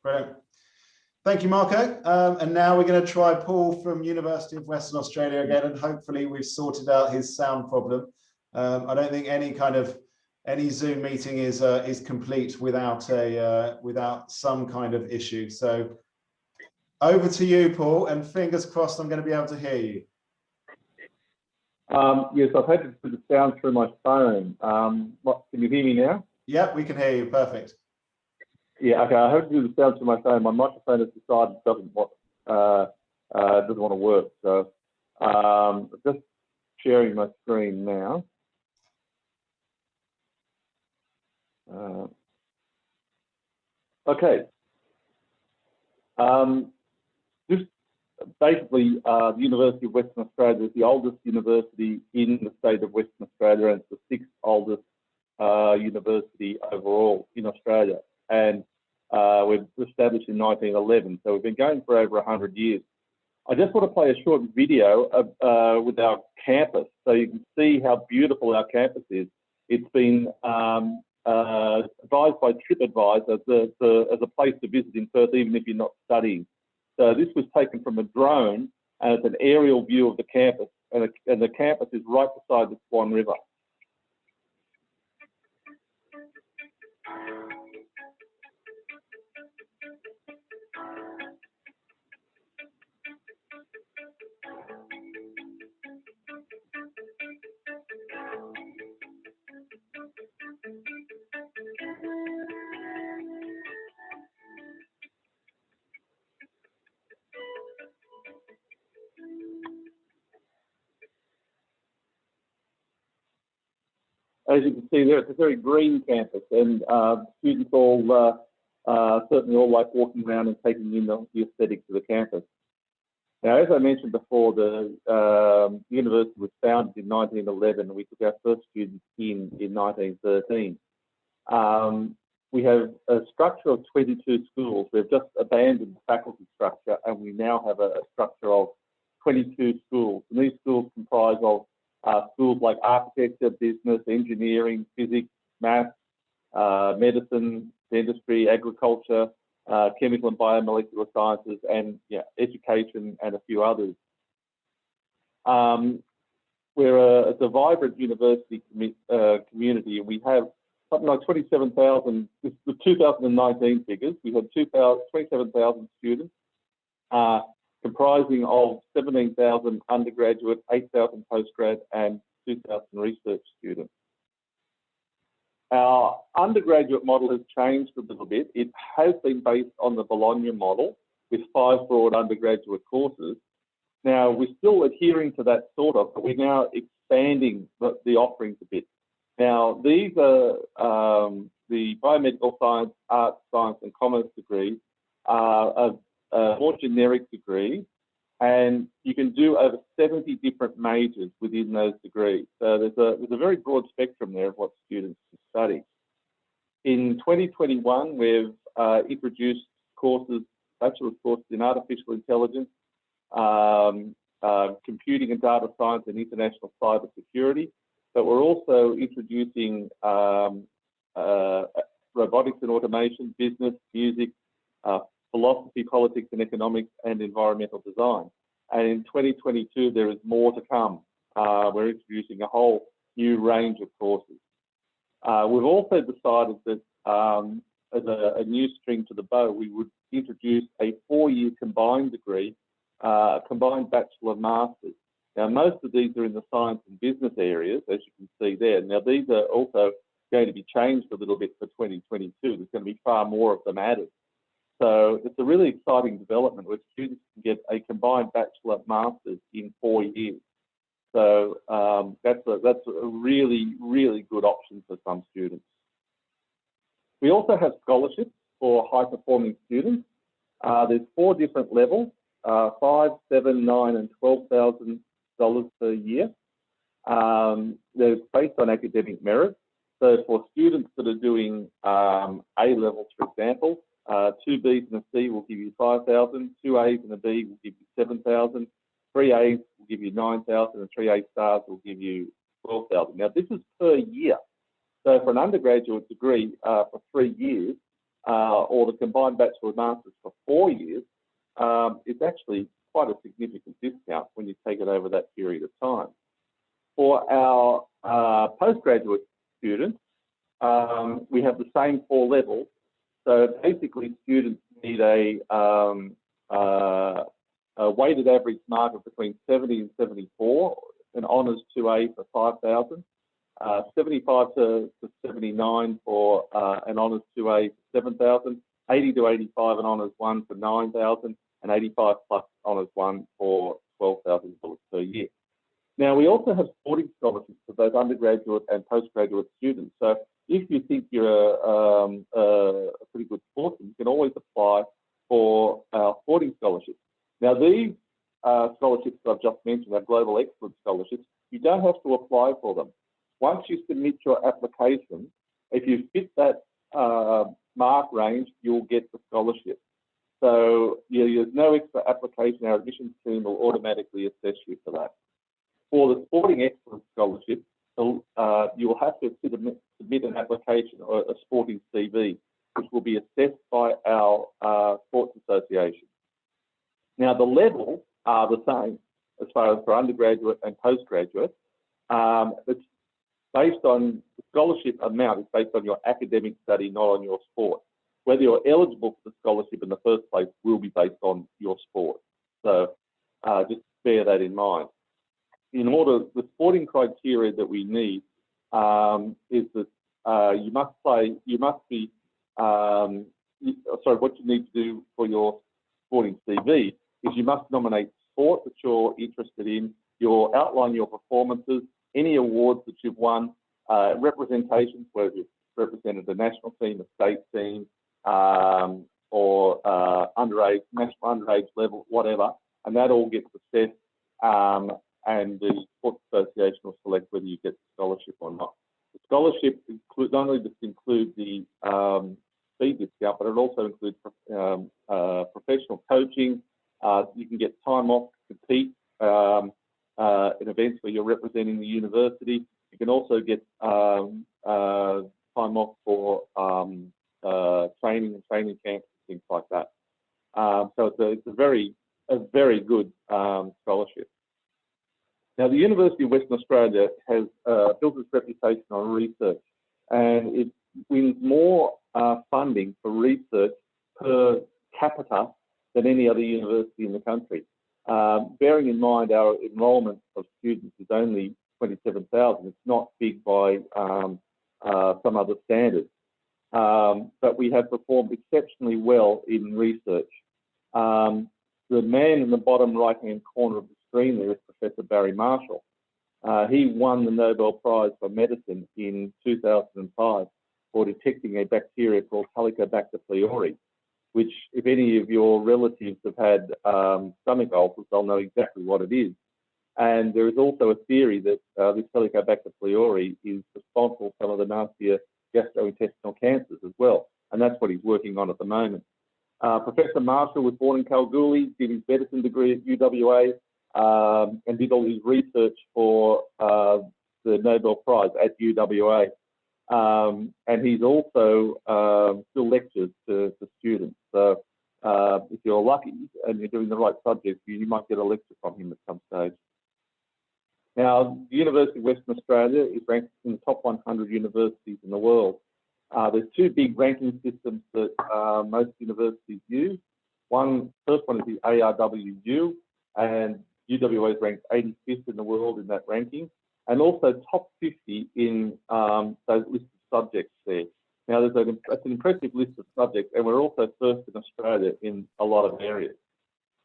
Speaker 1: Brilliant. Thank you, Marco. And now we're going to try Paul from University of Western Australia again, and hopefully we've sorted out his sound problem. I don't think any Zoom meeting is complete without some kind of issue. So over to you, Paul, and fingers crossed I'm going to be able to hear you.
Speaker 9: Yes, I've had to put the sound through my phone. Can you hear me now?
Speaker 1: Yep, we can hear you. Perfect.
Speaker 9: Yeah, okay. I heard to do the sound through my phone. My microphone has decided it doesn't want to work. So just sharing my screen now. Okay. Just basically, the University of Western Australia is the oldest university in the state of Western Australia, and it's the 6th oldest university overall in Australia. And we're established in 1911, so we've been going for over 100 years. I just want to play a short video with our campus, so you can see how beautiful our campus is. It's been advised by TripAdvisor as a place to visit in Perth, even if you're not studying. So this was taken from a drone, and it's an aerial view of the campus, and the campus is right beside the Swan River. as you can see there, it's a very green campus, and students all certainly all like walking around and taking in the aesthetics of the campus. Now, as I mentioned before, the university was founded in 1911, and we took our first students in 1913. We have a structure of 22 schools. We've just abandoned the faculty structure, and we now have a structure of 22 schools. And these schools comprise of schools like architecture, business, engineering, physics, maths, medicine, dentistry, agriculture, chemical and biomolecular sciences, and education, and a few others. It's a vibrant university community, and we have something like 27,000, this is the 2019 figures, we had 27,000 students, comprising of 17,000 undergraduate, 8,000 postgrad, and 2,000 research students. Our undergraduate model has changed a little bit. It has been based on the Bologna model with 5 broad undergraduate courses. Now, we're still adhering to that sort of, but we're now expanding the offerings a bit. Now, these are the biomedical science, arts, science, and commerce degrees are a more generic degree, and you can do over 70 different majors within those degrees. So there's a very broad spectrum there of what students can study. In 2021, we've introduced courses, bachelor's courses in artificial intelligence, computing and data science, and international cyber security. But we're also introducing robotics and automation, business, music, philosophy, politics and economics, and environmental design. And in 2022, there is more to come. We're introducing a whole new range of courses. We've also decided that as a new string to the bow, we would introduce a 4-year combined degree, combined Bachelor Masters. Now, most of these are in the science and business areas, as you can see there. Now, these are also going to be changed a little bit for 2022. There's going to be far more of them added. So it's a really exciting development where students can get a combined Bachelor Masters in 4 years. So that's a really, really good option for some students. We also have scholarships for high-performing students. There's 4 different levels, $5,000, $7,000, $9,000, and $12,000 per year. They're based on academic merit. So for students that are doing A levels, for example, 2 Bs and a C will give you 5,000, 2 As and a B will give you 7,000, 3 As will give you 9,000, and 3 A stars will give you 12,000. Now, this is per year. So for an undergraduate degree for 3 years, or the combined Bachelor Masters for 4 years, it's actually quite a significant discount when you take it over that period of time. For our postgraduate students, we have the same 4 levels. So basically, students need a weighted average mark of between 70 and 74, an honours 2A for 5,000, 75 to 79 for an honours 2A for 7,000, 80 to 85 an honours 1 for 9,000, and 85 plus honours 1 for $12,000 per year. Now, we also have sporting scholarships for both undergraduate and postgraduate students. So if you think you're a pretty good sportsman, you can always apply for our sporting scholarships. Now, these scholarships that I've just mentioned, our Global Excellence Scholarships, you don't have to apply for them. Once you submit your application, if you fit that mark range, you'll get the scholarship. So there's no extra application. Our admissions team will automatically assess you for that. For the Sporting Excellence Scholarship, you will have to submit an application or a sporting CV, which will be assessed by our sports association. Now, the levels are the same as far as for undergraduate and postgraduate. It's based on the scholarship amount, is based on your academic study, not on your sport. Whether you're eligible for the scholarship in the first place will be based on your sport. So just bear that in mind. In order, the sporting criteria that we need is that what you need to do for your sporting CV is you must nominate sport that you're interested in, you'll outline your performances, any awards that you've won, representations, where you've represented a national team, a state team, or underage, national underage level, whatever, and that all gets assessed, and the Sports Association will select whether you get the scholarship or not. The scholarship not only just include the fee discount, but it also includes professional coaching. You can get time off to compete in events where you're representing the university. You can also get time off for training and training camps and things like that. So it's a very good scholarship. Now, the University of Western Australia has built its reputation on research, and it wins more funding for research per capita than any other university in the country. Bearing in mind our enrolment of students is only 27,000, it's not big by some other standards, but we have performed exceptionally well in research. The man in the bottom right-hand corner of the screen there is Professor Barry Marshall. He won the Nobel Prize for Medicine in 2005 for detecting a bacteria called Helicobacter pylori, which, if any of your relatives have had stomach ulcers, they'll know exactly what it is. And there is also a theory that this Helicobacter pylori is responsible for some of the nastier gastrointestinal cancers as well, and that's what he's working on at the moment. Professor Marshall was born in Kalgoorlie, did his medicine degree at UWA, and did all his research for the Nobel Prize at UWA. And he's also still lectures to students. So if you're lucky and you're doing the right subject, you might get a lecture from him at some stage. Now, the University of Western Australia is ranked in the top 100 universities in the world. There's two big ranking systems that most universities use. First one is the ARWU, and UWA is ranked 85th in the world in that ranking, and also top 50 in those list of subjects there. Now, that's an impressive list of subjects, and we're also first in Australia in a lot of areas.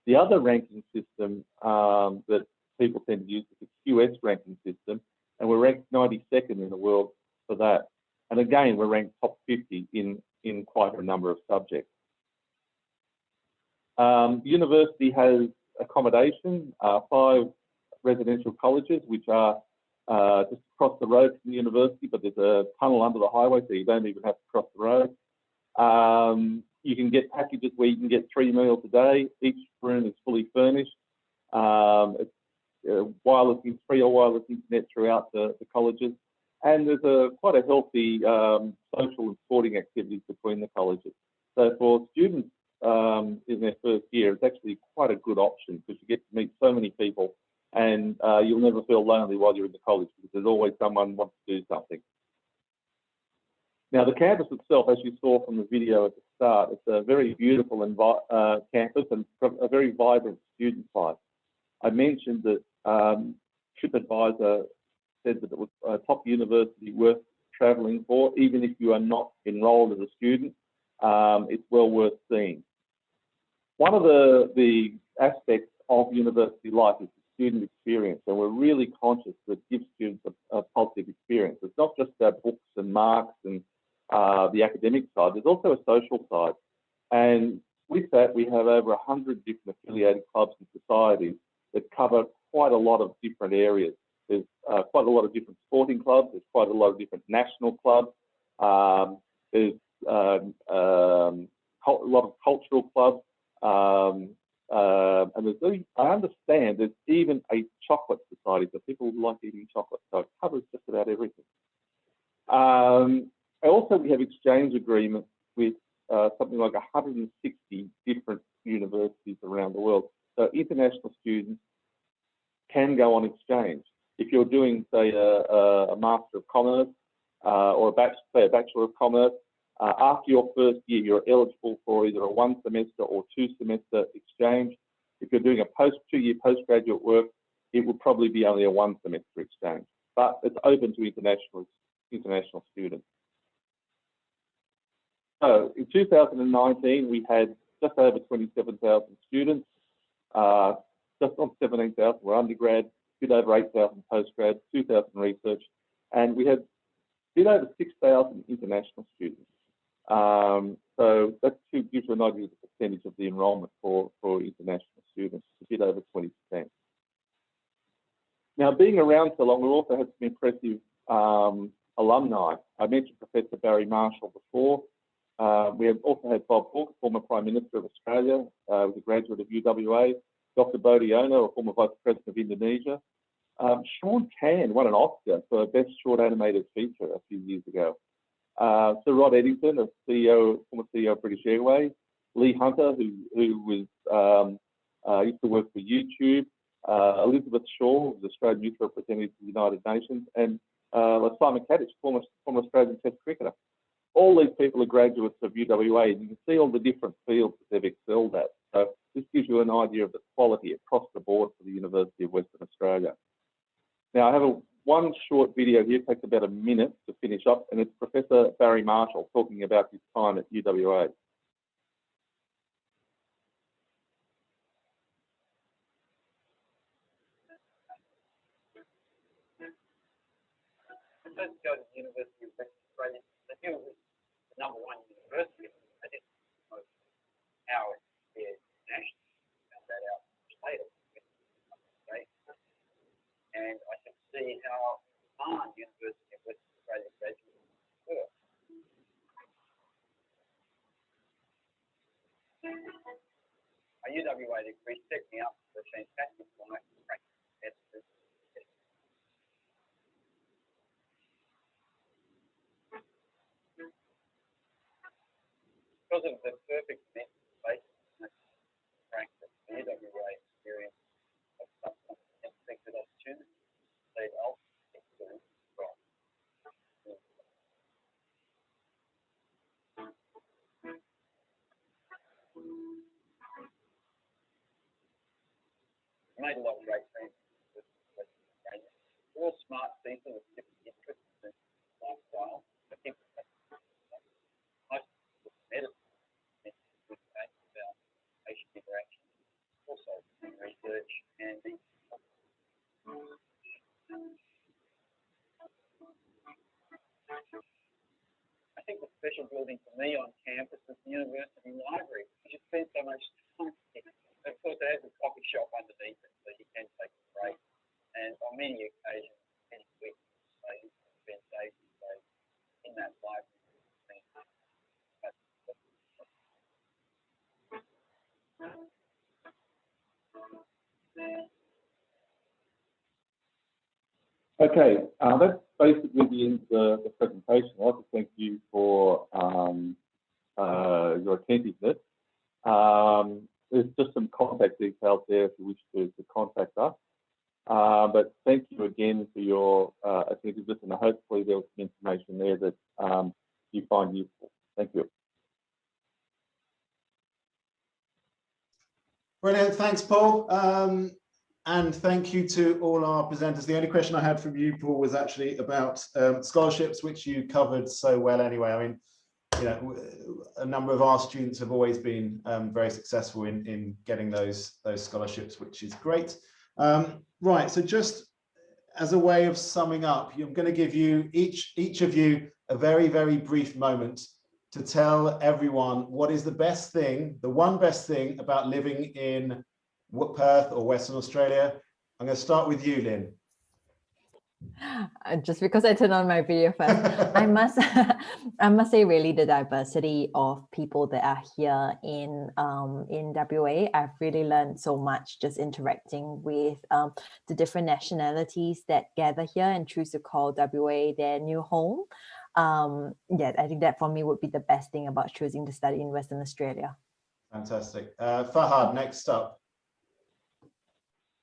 Speaker 9: The other ranking system that people tend to use is the QS ranking system, and we're ranked 92nd in the world for that. And again, we're ranked top 50 in quite a number of subjects. The university has accommodation, 5 residential colleges, which are just across the road from the university, but there's a tunnel under the highway, so you don't even have to cross the road. You can get packages where you can get 3 meals a day. Each room is fully furnished. It's free or wireless internet throughout the colleges. And there's quite a healthy social and sporting activities between the colleges. So for students in their first year, it's actually quite a good option because you get to meet so many people, and you'll never feel lonely while you're in the college because there's always someone who wants to do something. Now, the campus itself, as you saw from the video at the start, it's a very beautiful campus and a very vibrant student life. I mentioned that TripAdvisor said that it was a top university worth travelling for, even if you are not enrolled as a student. It's well worth seeing. One of the aspects of university life is the student experience, and we're really conscious that give students a positive experience. It's not just about books and marks and the academic side, there's also a social side. And with that, we have over 100 different affiliated clubs and societies that cover quite a lot of different areas. There's quite a lot of different sporting clubs, there's quite a lot of different national clubs, there's a lot of cultural clubs, and there's, I understand there's even a chocolate society, so people like eating chocolate, so it covers just about everything. Also, we have exchange agreements with something like 160 different universities around the world. So international students can go on exchange. If you're doing, say, a Master of Commerce or a Bachelor of Commerce, after your first year, you're eligible for either a 1 semester or 2 semester exchange. If you're doing a 2-year postgraduate work, it would probably be only a 1 semester exchange, but it's open to international students. So in 2019, we had just over 27,000 students, just on 17,000 were undergrad, a bit over 8,000 postgrad, 2,000 research, and we had bit over 6,000 international students. So that gives you an idea of the percentage of the enrolment for international students, a bit over 20%. Now, being around so long, we also had some impressive alumni. I mentioned Professor Barry Marshall before. We have also had Bob Hawke, former Prime Minister of Australia, was a graduate of UWA. Dr. Bodiono, a former Vice President of Indonesia. Sean Can won an Oscar for Best Short Animated Feature a few years ago. Sir Rod Eddington, a former CEO of British Airways. Lee Hunter, who was used to work for YouTube. Elizabeth Shaw, who's Australian Youth Representative to the United Nations, and Simon Kadich, former Australian Test cricketer. All these people are graduates of UWA, and you can see all the different fields that they've excelled at. So this gives you an idea of the quality across the board for the University of Western Australia. Now, I have one short video here, it takes about a minute to finish up, and it's Professor Barry Marshall talking about his time at UWA.
Speaker 10: First go to the University of Western Australia. They knew it was the #1 university. I didn't know how it fared nationally. Found that out later. And I can see how hard the University of Western Australia graduates were. My UWA degree set me up for a fantastic life. Because of the perfect mental space practice, the UWA experience of some unexpected opportunities lead ultimately to growth. I made a lot of great friends with Western Australia. They're all smart people with different interests and lifestyle. I think most of medicine about patient interaction, also research and I think the special building for me on campus is the university library. You spend so much time in it. Of course, it has a coffee shop underneath it, so you can take a break. And on many occasions, many weeks, you can spend days in that library.
Speaker 9: Okay, that's basically the end of the presentation. I'd like to thank you for your attentiveness. There's just some contact details there if you wish to contact us. But thank you again for your attentiveness, and hopefully there was some information there that you find useful. Thank you.
Speaker 1: Brilliant, thanks, Paul. And thank you to all our presenters. The only question I had from you, Paul, was actually about scholarships, which you covered so well anyway. I mean, you know, a number of our students have always been very successful in getting those scholarships, which is great. Right, so just as a way of summing up, I'm going to give you each of you a very, very brief moment to tell everyone what is the best thing, the one best thing about living in Perth or Western Australia. I'm going to start with you, Lynn.
Speaker 4: Just because I turned on my video first, I must say really the diversity of people that are here in WA. I've really learned so much just interacting with the different nationalities that gather here and choose to call WA their new home. Yeah, I think that for me would be the best thing about choosing to study in Western Australia.
Speaker 1: Fantastic. Fahad, next up.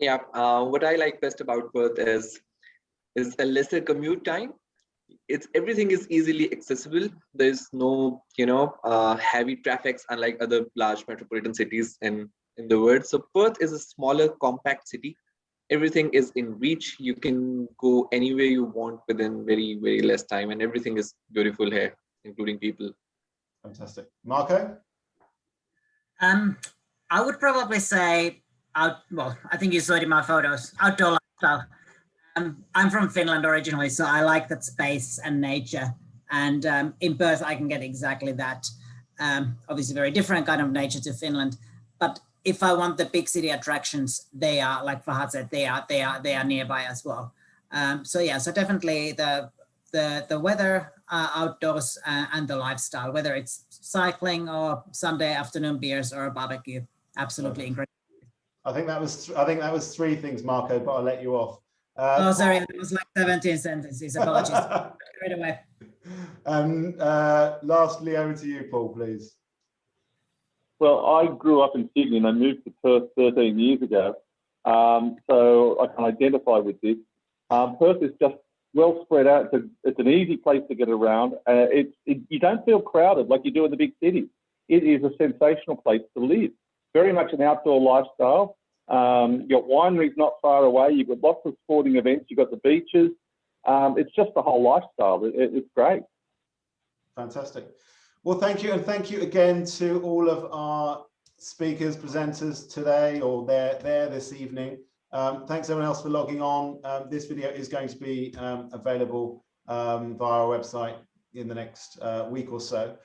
Speaker 2: Yeah, what I like best about Perth is a lesser commute time. Everything is easily accessible. There's no, heavy traffic, unlike other large metropolitan cities in the world. So Perth is a smaller, compact city. Everything is in reach. You can go anywhere you want within very, very less time, and everything is beautiful here, including people.
Speaker 1: Fantastic. Marco?
Speaker 5: I would probably say, well, I think you saw it in my photos, outdoor lifestyle. I'm from Finland originally, so I like that space and nature. And in Perth, I can get exactly that. Obviously, very different kind of nature to Finland. But if I want the big city attractions, they are, like Fahad said, they are nearby as well. So yeah, so definitely the weather, outdoors, and the lifestyle, whether it's cycling or Sunday afternoon beers or a barbecue, absolutely incredible.
Speaker 1: I think that was 3 things, Marco, but I'll let you off.
Speaker 5: Oh, sorry, it was like 17 sentences. Apologies. Right away.
Speaker 1: And lastly, over to you, Paul, please.
Speaker 9: Well, I grew up in Sydney and I moved to Perth 13 years ago, so I can identify with this. Perth is just well spread out. It's an easy place to get around. You don't feel crowded like you do in the big cities. It is a sensational place to live. Very much an outdoor lifestyle. You've got wineries not far away. You've got lots of sporting events. You've got the beaches. It's just the whole lifestyle. It's great.
Speaker 1: Fantastic. Well, thank you. And thank you again to all of our speakers, presenters today, or there this evening. Thanks everyone else for logging on. This video is going to be available via our website in the next week or so.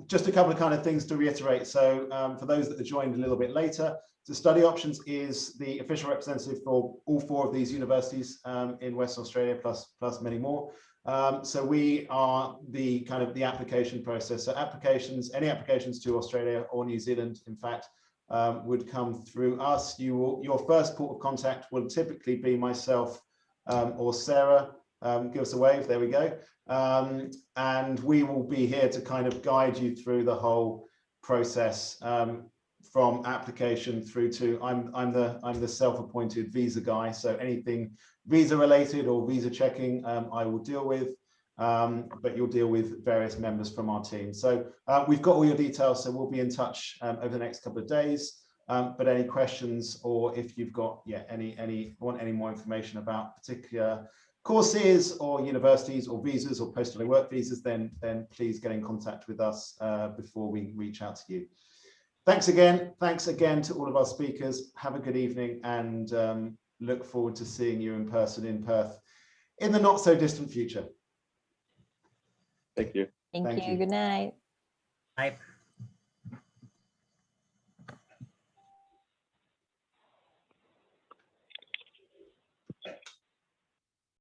Speaker 1: Just a couple of kind of things to reiterate. So for those that have joined a little bit later, so Study Options is the official representative for all 4 of these universities in Western Australia, plus many more. So we are the kind of the application process. So any applications to Australia or New Zealand, in fact, would come through us. Your first port of contact will typically be myself or Sarah. Give us a wave, there we go. And we will be here to kind of guide you through the whole process, from application through to I'm the self-appointed visa guy. So anything visa related or visa checking, I will deal with, but you'll deal with various members from our team. So we've got all your details, so we'll be in touch over the next couple of days. But any questions, or if you've got any more information about particular courses or universities or visas or post-study work visas, then please get in contact with us before we reach out to you. Thanks again to all of our speakers. Have a good evening, and look forward to seeing you in person in Perth in the not so distant future.
Speaker 9: Thank you.
Speaker 4: Thank you. Good night.
Speaker 5: Bye.